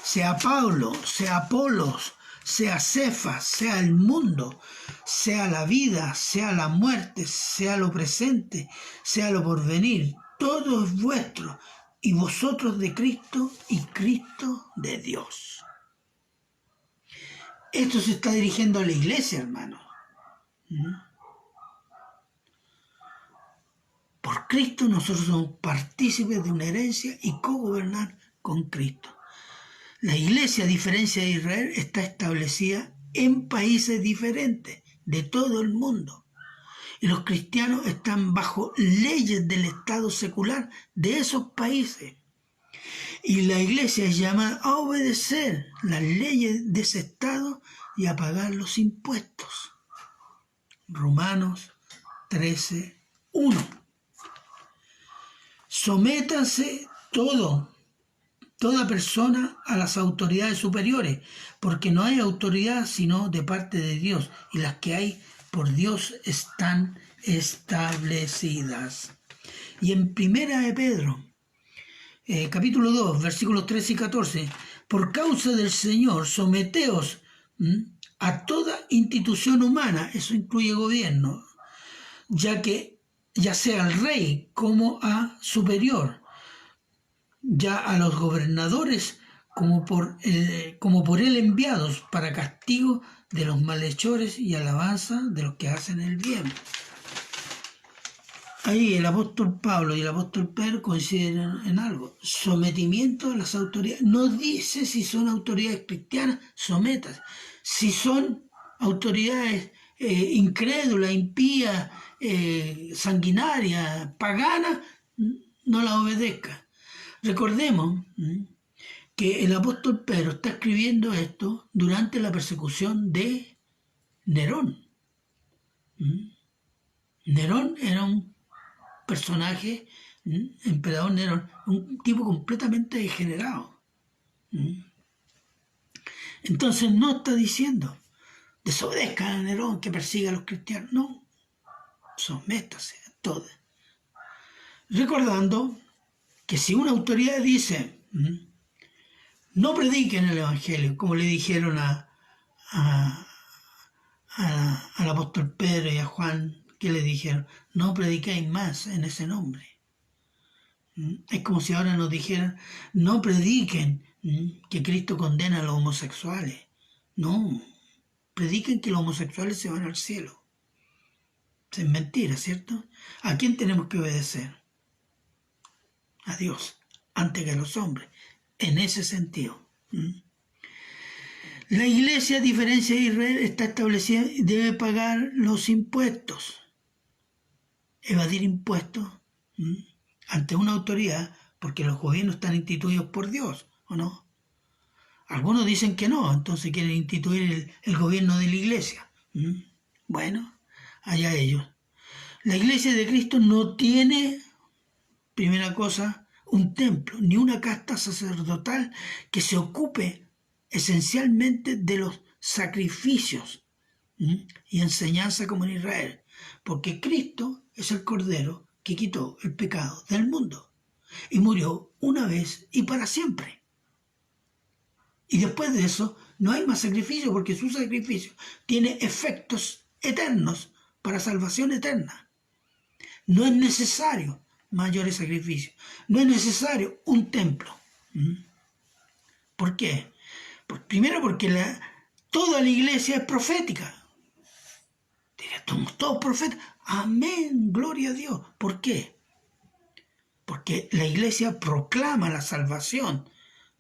Sea Pablo, sea Apolos, sea Cefas, sea el mundo, sea la vida, sea la muerte, sea lo presente, sea lo porvenir, todo es vuestro, y vosotros de Cristo y Cristo de Dios. Esto se está dirigiendo a la iglesia, hermano. Por Cristo nosotros somos partícipes de una herencia y cogobernar con Cristo. La iglesia, a diferencia de Israel, está establecida en países diferentes de todo el mundo. Y los cristianos están bajo leyes del Estado secular de esos países. Y la iglesia es llamada a obedecer las leyes de ese Estado y a pagar los impuestos. Romanos 13:1. Sométase toda persona a las autoridades superiores, porque no hay autoridad sino de parte de Dios, y las que hay por Dios están establecidas. Y en 1 de Pedro, capítulo 2, versículos 13 y 14, por causa del Señor, someteos a toda institución humana, eso incluye gobierno, ya sea al rey como a superior, ya a los gobernadores como por él enviados, para castigo de los malhechores y alabanza de los que hacen el bien. Ahí el apóstol Pablo y el apóstol Pedro coinciden en algo: sometimiento a las autoridades. No dice si son autoridades cristianas, sometas. Si son autoridades incrédulas, impías, sanguinarias, paganas, no las obedezca. Recordemos que el apóstol Pedro está escribiendo esto durante la persecución de Nerón. Nerón era un personaje, emperador Nerón, un tipo completamente degenerado. Entonces no está diciendo desobedezcan a Nerón, que persiga a los cristianos. No, sométase a todo. Recordando que si una autoridad dice no prediquen el evangelio, como le dijeron al apóstol Pedro y a Juan, que le dijeron: no prediquéis más en ese nombre. Es como si ahora nos dijeran: no prediquen que Cristo condena a los homosexuales. No, prediquen que los homosexuales se van al cielo. Es mentira, ¿cierto? ¿A quién tenemos que obedecer? A Dios, antes que a los hombres, en ese sentido. La iglesia, a diferencia de Israel, está establecida y debe pagar los impuestos. Evadir impuestos ante una autoridad, porque los gobiernos están instituidos por Dios, ¿o no? Algunos dicen que no, entonces quieren instituir el gobierno de la iglesia. Bueno, allá ellos. La iglesia de Cristo no tiene, primera cosa, un templo, ni una casta sacerdotal que se ocupe esencialmente de los sacrificios y enseñanza como en Israel, porque Cristo es el Cordero que quitó el pecado del mundo y murió una vez y para siempre. Y después de eso no hay más sacrificio, porque su sacrificio tiene efectos eternos para salvación eterna. No es necesario mayores sacrificios. No es necesario un templo. ¿Por qué? Primero porque toda la iglesia es profética. Somos todos profetas. Amén, gloria a Dios. ¿Por qué? Porque la iglesia proclama la salvación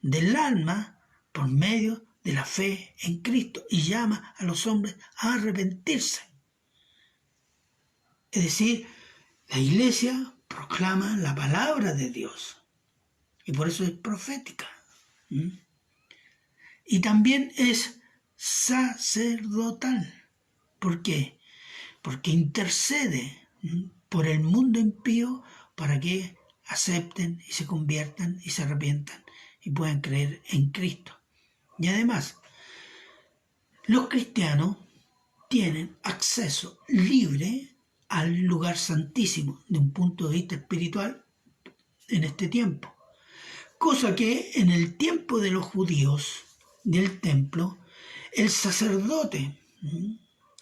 del alma por medio de la fe en Cristo y llama a los hombres a arrepentirse. Es decir, la iglesia proclama la palabra de Dios y por eso es profética. Y también es sacerdotal. ¿Por qué? Porque intercede por el mundo impío para que acepten y se conviertan y se arrepientan y puedan creer en Cristo. Y además, los cristianos tienen acceso libre al lugar santísimo de un punto de vista espiritual en este tiempo. Cosa que en el tiempo de los judíos del templo, el sacerdote,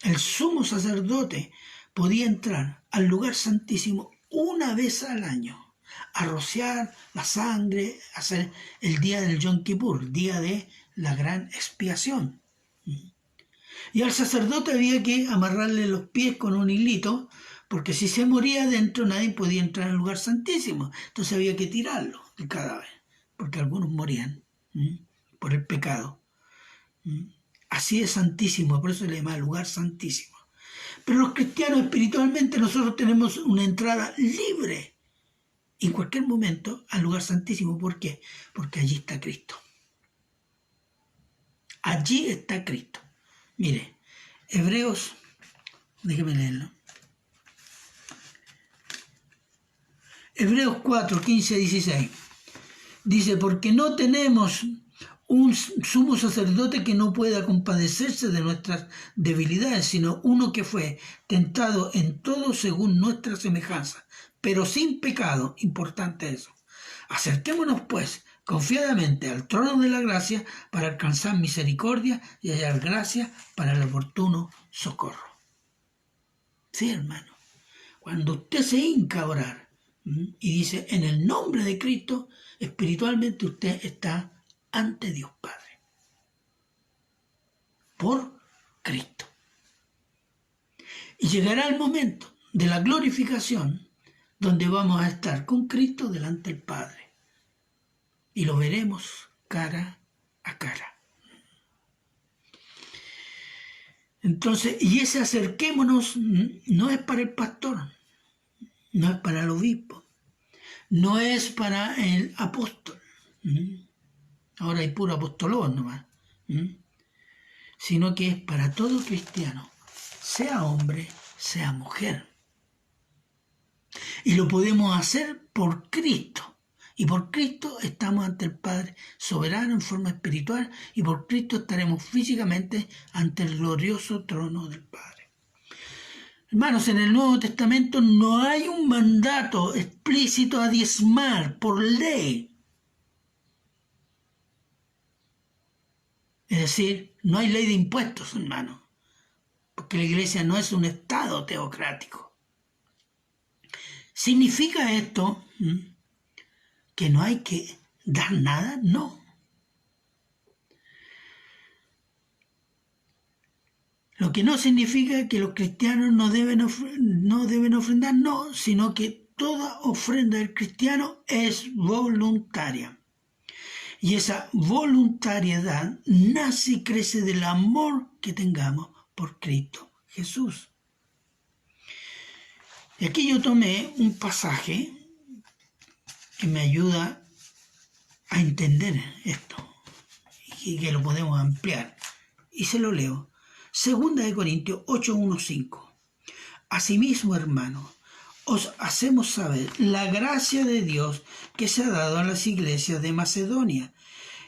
el sumo sacerdote, podía entrar al lugar santísimo una vez al año, a rociar la sangre, hacer el día del Yom Kippur, día de la gran expiación. Y al sacerdote había que amarrarle los pies con un hilito, porque si se moría dentro nadie podía entrar al lugar santísimo. Entonces había que tirarlo, el cadáver, porque algunos morían por el pecado. Así es santísimo, por eso se le llama lugar santísimo. Pero los cristianos espiritualmente nosotros tenemos una entrada libre en cualquier momento al lugar santísimo. ¿Por qué? Porque allí está Cristo. Allí está Cristo. Mire, Hebreos, déjeme leerlo. Hebreos 4, 15, 16. Dice, porque no tenemos un sumo sacerdote que no pueda compadecerse de nuestras debilidades, sino uno que fue tentado en todo según nuestra semejanza, pero sin pecado. Importante eso. Acerquémonos pues confiadamente al trono de la gracia para alcanzar misericordia y hallar gracia para el oportuno socorro. Sí, hermano. Cuando usted se hinca a orar y dice en el nombre de Cristo, espiritualmente usted está ante Dios Padre. Por Cristo. Y llegará el momento de la glorificación donde vamos a estar con Cristo delante del Padre. Y lo veremos cara a cara. Entonces, y ese acerquémonos no es para el pastor, no es para el obispo, no es para el apóstol. Ahora hay puro apostolón nomás. Sino que es para todo cristiano, sea hombre, sea mujer. Y lo podemos hacer por Cristo. Y por Cristo estamos ante el Padre soberano en forma espiritual y por Cristo estaremos físicamente ante el glorioso trono del Padre. Hermanos, en el Nuevo Testamento no hay un mandato explícito a diezmar por ley. Es decir, no hay ley de impuestos, hermano, porque la iglesia no es un estado teocrático. ¿Significa esto que no hay que dar nada? No. Lo que no significa que los cristianos no deben ofrendar, no, sino que toda ofrenda del cristiano es voluntaria. Y esa voluntariedad nace y crece del amor que tengamos por Cristo Jesús. Y aquí yo tomé un pasaje que me ayuda a entender esto y que lo podemos ampliar. Y se lo leo. 2 Corintios 8:1-5. Asimismo, hermanos, os hacemos saber la gracia de Dios que se ha dado a las iglesias de Macedonia,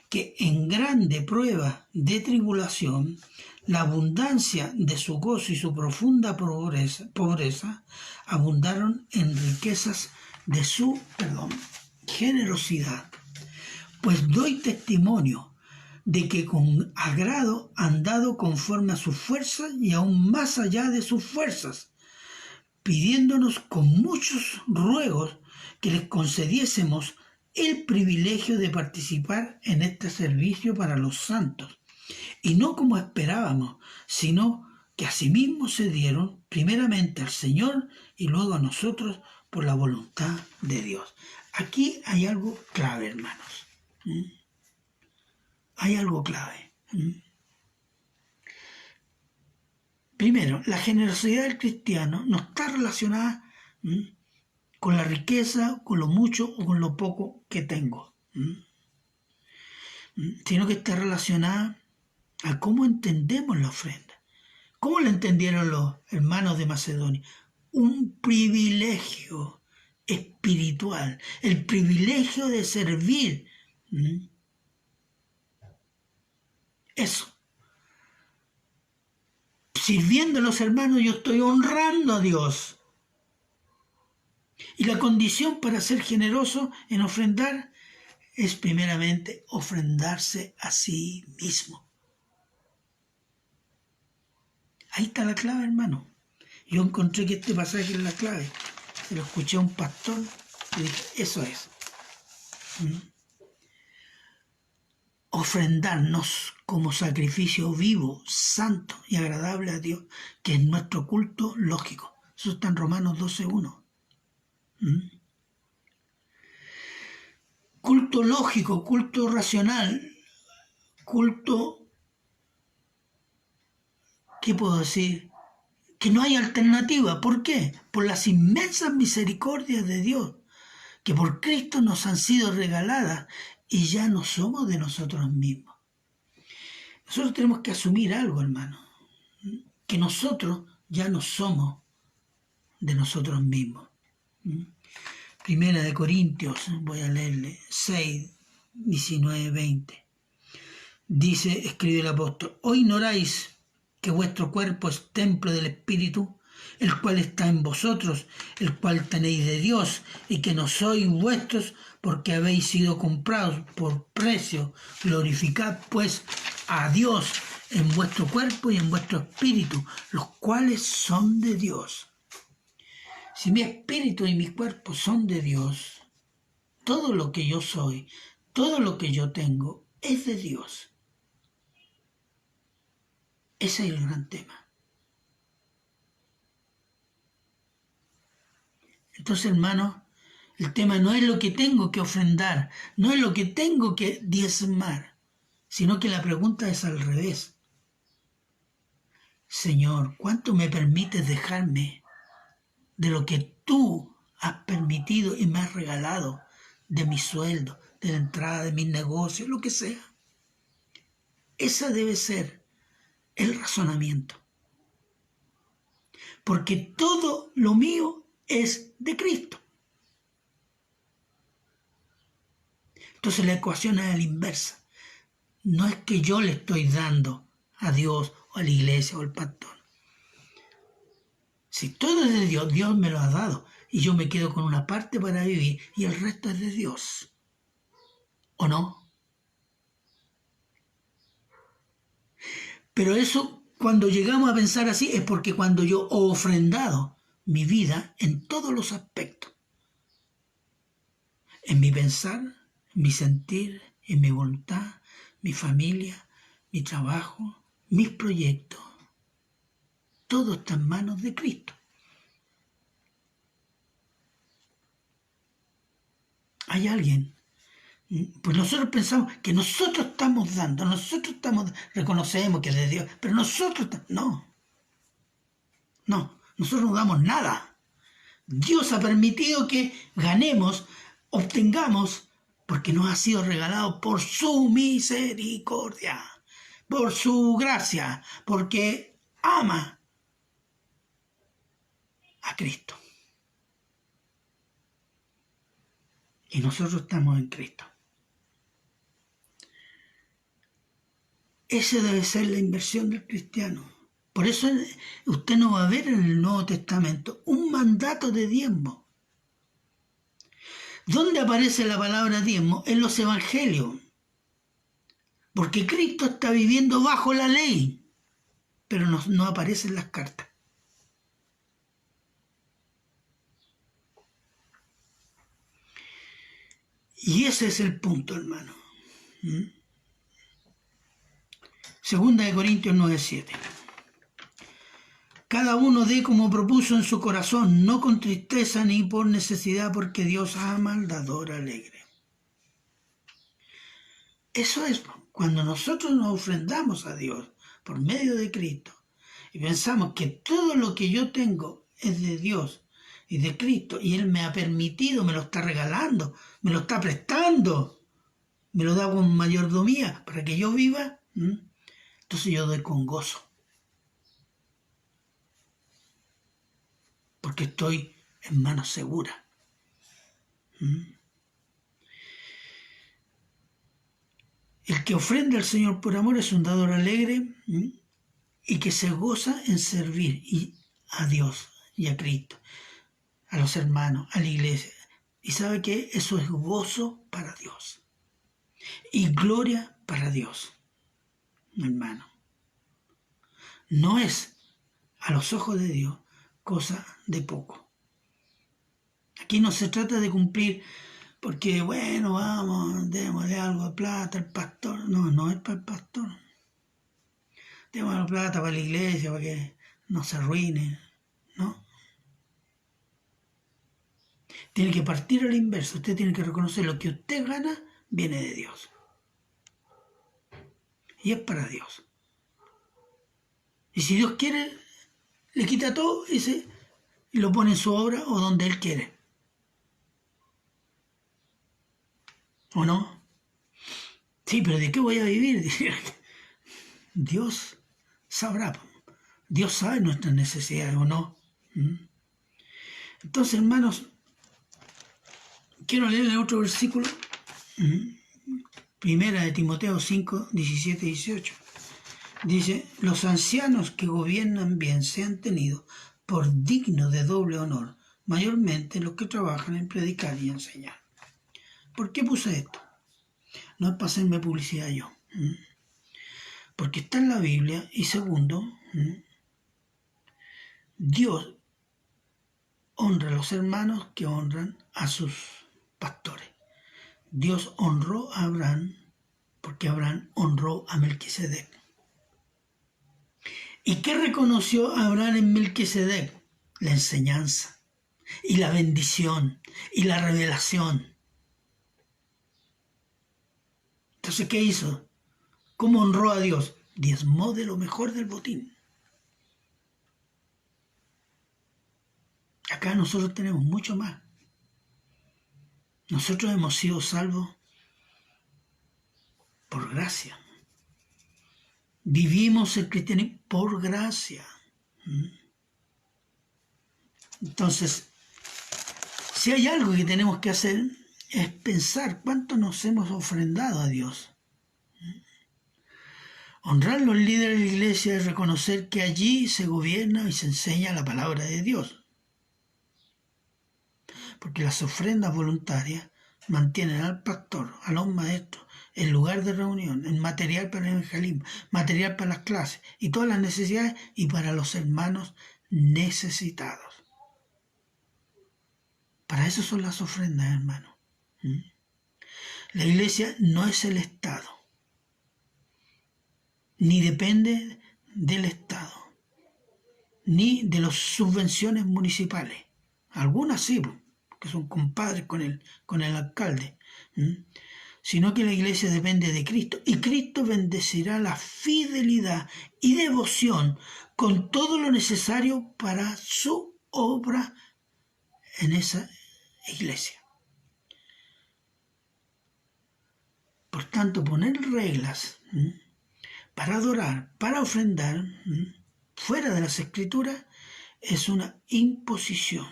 que en grande prueba de tribulación, la abundancia de su gozo y su profunda pobreza abundaron en riquezas de su generosidad. Pues doy testimonio de que con agrado han dado conforme a sus fuerzas y aún más allá de sus fuerzas, pidiéndonos con muchos ruegos que les concediésemos el privilegio de participar en este servicio para los santos, y no como esperábamos, sino que asimismo se dieron primeramente al Señor y luego a nosotros por la voluntad de Dios. Aquí hay algo clave, hermanos. Hay algo clave. Primero, la generosidad del cristiano no está relacionada con la riqueza, con lo mucho o con lo poco que tengo, sino que está relacionada a cómo entendemos la ofrenda. ¿Cómo la entendieron los hermanos de Macedonia? Un privilegio espiritual, el privilegio de servir. Eso. Sirviendo a los hermanos, yo estoy honrando a Dios. Y la condición para ser generoso en ofrendar es primeramente ofrendarse a sí mismo. Ahí está la clave, hermano. Yo encontré que este pasaje es la clave. Se lo escuché a un pastor y dije, eso es. Ofrendarnos como sacrificio vivo, santo y agradable a Dios, que es nuestro culto lógico. Eso está en Romanos 12:1. Culto lógico, culto racional, culto, ¿qué puedo decir? Que no hay alternativa. ¿Por qué? Por las inmensas misericordias de Dios, que por Cristo nos han sido regaladas y ya no somos de nosotros mismos. Nosotros tenemos que asumir algo, hermano, que nosotros ya no somos de nosotros mismos. Primera de Corintios, voy a leerle, 6, 19, 20. Dice, escribe el apóstol, ¿o ignoráis que vuestro cuerpo es templo del Espíritu, el cual está en vosotros, el cual tenéis de Dios, y que no sois vuestros, porque habéis sido comprados por precio? Glorificad pues a Dios en vuestro cuerpo y en vuestro espíritu, los cuales son de Dios. Si mi espíritu y mi cuerpo son de Dios, todo lo que yo soy, todo lo que yo tengo, es de Dios. Ese es el gran tema. Entonces, hermanos, el tema no es lo que tengo que ofrendar, no es lo que tengo que diezmar, sino que la pregunta es al revés. Señor, ¿cuánto me permites dejarme de lo que tú has permitido y me has regalado, de mi sueldo, de la entrada de mis negocios, lo que sea? Ese debe ser el razonamiento. Porque todo lo mío es de Cristo. Entonces la ecuación es a la inversa. No es que yo le estoy dando a Dios o a la iglesia o al pastor. Si todo es de Dios, Dios me lo ha dado y yo me quedo con una parte para vivir y el resto es de Dios. ¿O no? Pero eso, cuando llegamos a pensar así, es porque cuando yo he ofrendado mi vida en todos los aspectos, en mi pensar, en mi sentir, en mi voluntad, mi familia, mi trabajo, mis proyectos, todo está en manos de Cristo. Hay alguien. Pues nosotros pensamos que nosotros estamos dando, reconocemos que es de Dios, pero nosotros, no, nosotros no damos nada. Dios ha permitido que ganemos, obtengamos, porque nos ha sido regalado por su misericordia, por su gracia, porque ama a Cristo. Y nosotros estamos en Cristo. Esa debe ser la inversión del cristiano. Por eso usted no va a ver en el Nuevo Testamento un mandato de diezmo. ¿Dónde aparece la palabra diezmo? En los evangelios. Porque Cristo está viviendo bajo la ley, pero no aparece en las cartas. Y ese es el punto, hermano. Segunda de Corintios 9:7. Cada uno dé como propuso en su corazón, no con tristeza ni por necesidad, porque Dios ama al dador alegre. Eso es cuando nosotros nos ofrendamos a Dios por medio de Cristo y pensamos que todo lo que yo tengo es de Dios y de Cristo y Él me ha permitido, me lo está regalando, me lo está prestando, me lo da con mayordomía para que yo viva, entonces yo doy con gozo. Porque estoy en manos seguras. El que ofrenda al Señor por amor es un dador alegre y que se goza en servir a Dios y a Cristo, a los hermanos, a la iglesia. Y sabe que eso es gozo para Dios y gloria para Dios, hermano. No es a los ojos de Dios cosa de poco. Aquí no se trata de cumplir porque, bueno, vamos, démosle algo de plata al pastor. No, no es para el pastor. Démosle plata para la iglesia, para que no se arruine, ¿no? Tiene que partir al inverso. Usted tiene que reconocer lo que usted gana viene de Dios. Y es para Dios. Y si Dios quiere, le quita todo y lo pone en su obra o donde Él quiere. ¿O no? Sí, pero ¿de qué voy a vivir? Dios sabrá. Dios sabe nuestras necesidades, ¿o no? Entonces, hermanos, quiero leerle otro versículo. Primera de Timoteo 5, 17 y 18. Dice, los ancianos que gobiernan bien sean tenidos por dignos de doble honor, mayormente los que trabajan en predicar y enseñar. ¿Por qué puse esto? No es para hacerme publicidad yo. Porque está en la Biblia. Y segundo, Dios honra a los hermanos que honran a sus pastores. Dios honró a Abraham porque Abraham honró a Melquisedec. ¿Y qué reconoció Abraham en Melquisedec? La enseñanza y la bendición y la revelación. Entonces, ¿qué hizo? ¿Cómo honró a Dios? Diezmó de lo mejor del botín. Acá nosotros tenemos mucho más. Nosotros hemos sido salvos por gracia. Vivimos el cristianismo por gracia. Entonces, si hay algo que tenemos que hacer es pensar cuánto nos hemos ofrendado a Dios. Honrar a los líderes de la iglesia es reconocer que allí se gobierna y se enseña la palabra de Dios. Porque las ofrendas voluntarias mantienen al pastor, a los maestros, el lugar de reunión, el material para el evangelismo, material para las clases y todas las necesidades y para los hermanos necesitados. Para eso son las ofrendas, hermanos. La iglesia no es el Estado, ni depende del Estado, ni de las subvenciones municipales. Algunas sí, que son compadres con el alcalde, sino que la iglesia depende de Cristo y Cristo bendecirá la fidelidad y devoción con todo lo necesario para su obra en esa iglesia. Por tanto, poner reglas para adorar, para ofrendar, fuera de las Escrituras, es una imposición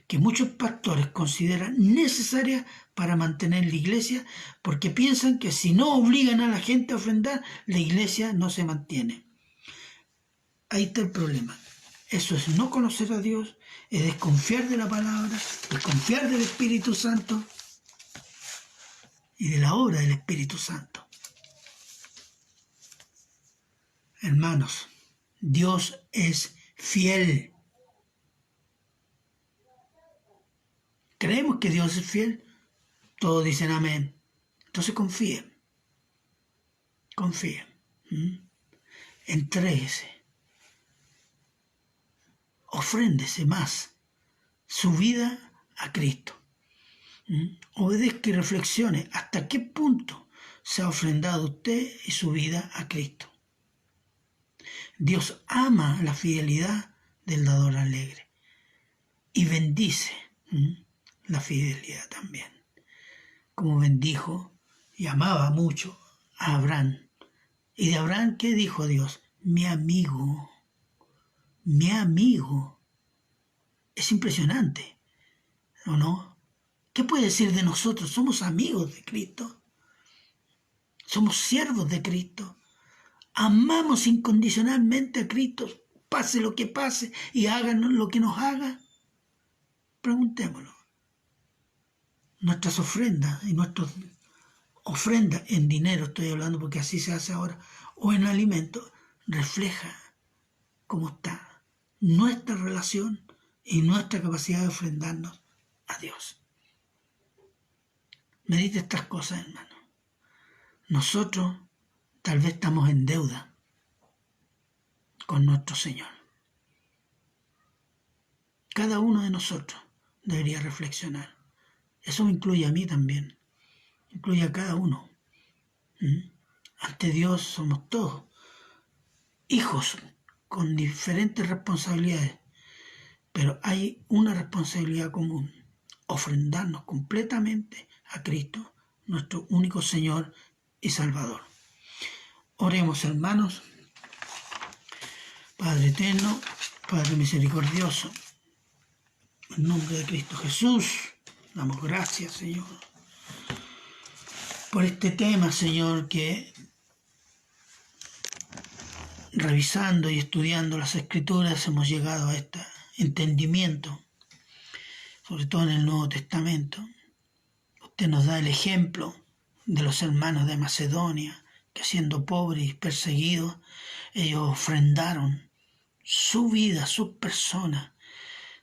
que muchos pastores consideran necesaria para mantener la iglesia porque piensan que si no obligan a la gente a ofrendar, la iglesia no se mantiene. Ahí está el problema. Eso es no conocer a Dios, es desconfiar de la palabra, desconfiar del Espíritu Santo y de la obra del Espíritu Santo. Hermanos, Dios es fiel. ¿Creemos que Dios es fiel? Todos dicen amén. Entonces confíen. Confíen. Entréguese. Ofréndese más su vida a Cristo. Obedezca y reflexione hasta qué punto se ha ofrendado usted y su vida a Cristo. Dios ama la fidelidad del dador alegre y bendice la fidelidad también, como bendijo y amaba mucho a Abraham. Y de Abraham, ¿qué dijo Dios? Mi amigo, mi amigo. Es impresionante, ¿o no? ¿Qué puede decir de nosotros? Somos amigos de Cristo, somos siervos de Cristo, amamos incondicionalmente a Cristo, pase lo que pase y hagan lo que nos haga. Preguntémoslo. Nuestras ofrendas y nuestras ofrendas en dinero, estoy hablando porque así se hace ahora, o en alimentos, refleja cómo está nuestra relación y nuestra capacidad de ofrendarnos a Dios. Medite estas cosas, hermano. Nosotros tal vez estamos en deuda con nuestro Señor. Cada uno de nosotros debería reflexionar. Eso me incluye a mí también. Incluye a cada uno. Ante Dios somos todos hijos con diferentes responsabilidades, pero hay una responsabilidad común: ofrendarnos completamente a Cristo, nuestro único Señor y Salvador. Oremos, hermanos. Padre eterno, Padre misericordioso, en nombre de Cristo Jesús, damos gracias, Señor, por este tema, Señor, que revisando y estudiando las Escrituras hemos llegado a este entendimiento, sobre todo en el Nuevo Testamento. Usted nos da el ejemplo de los hermanos de Macedonia, que siendo pobres y perseguidos, ellos ofrendaron su vida, sus personas,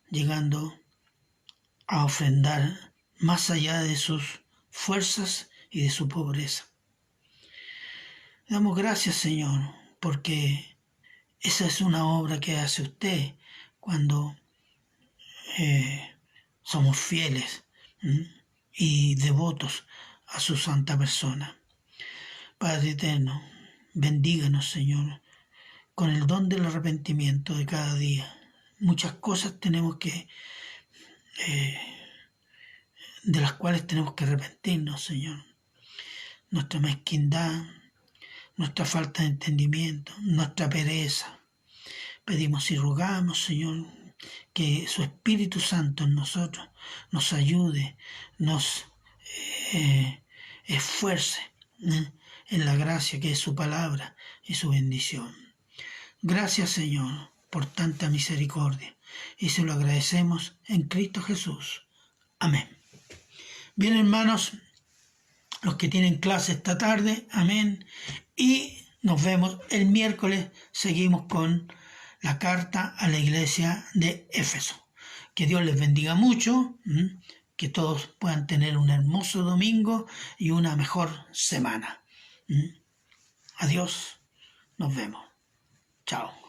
llegando a ofrendar más allá de sus fuerzas y de su pobreza. Damos gracias, Señor, porque esa es una obra que hace usted cuando somos fieles y devotos a su santa persona. Padre eterno, bendíganos, Señor, con el don del arrepentimiento de cada día. Muchas cosas tenemos que, de las cuales tenemos que arrepentirnos, Señor. Nuestra mezquindad, nuestra falta de entendimiento, nuestra pereza. Pedimos y rogamos, Señor, que su Espíritu Santo en nosotros nos ayude, nos esfuerce en la gracia que es su palabra y su bendición. Gracias, Señor, por tanta misericordia, y se lo agradecemos en Cristo Jesús. Amén. Bien, hermanos, los que tienen clase esta tarde, amén, y nos vemos el miércoles. Seguimos con la carta a la iglesia de Éfeso. Que Dios les bendiga mucho, que todos puedan tener un hermoso domingo y una mejor semana. Adiós, nos vemos. Chao.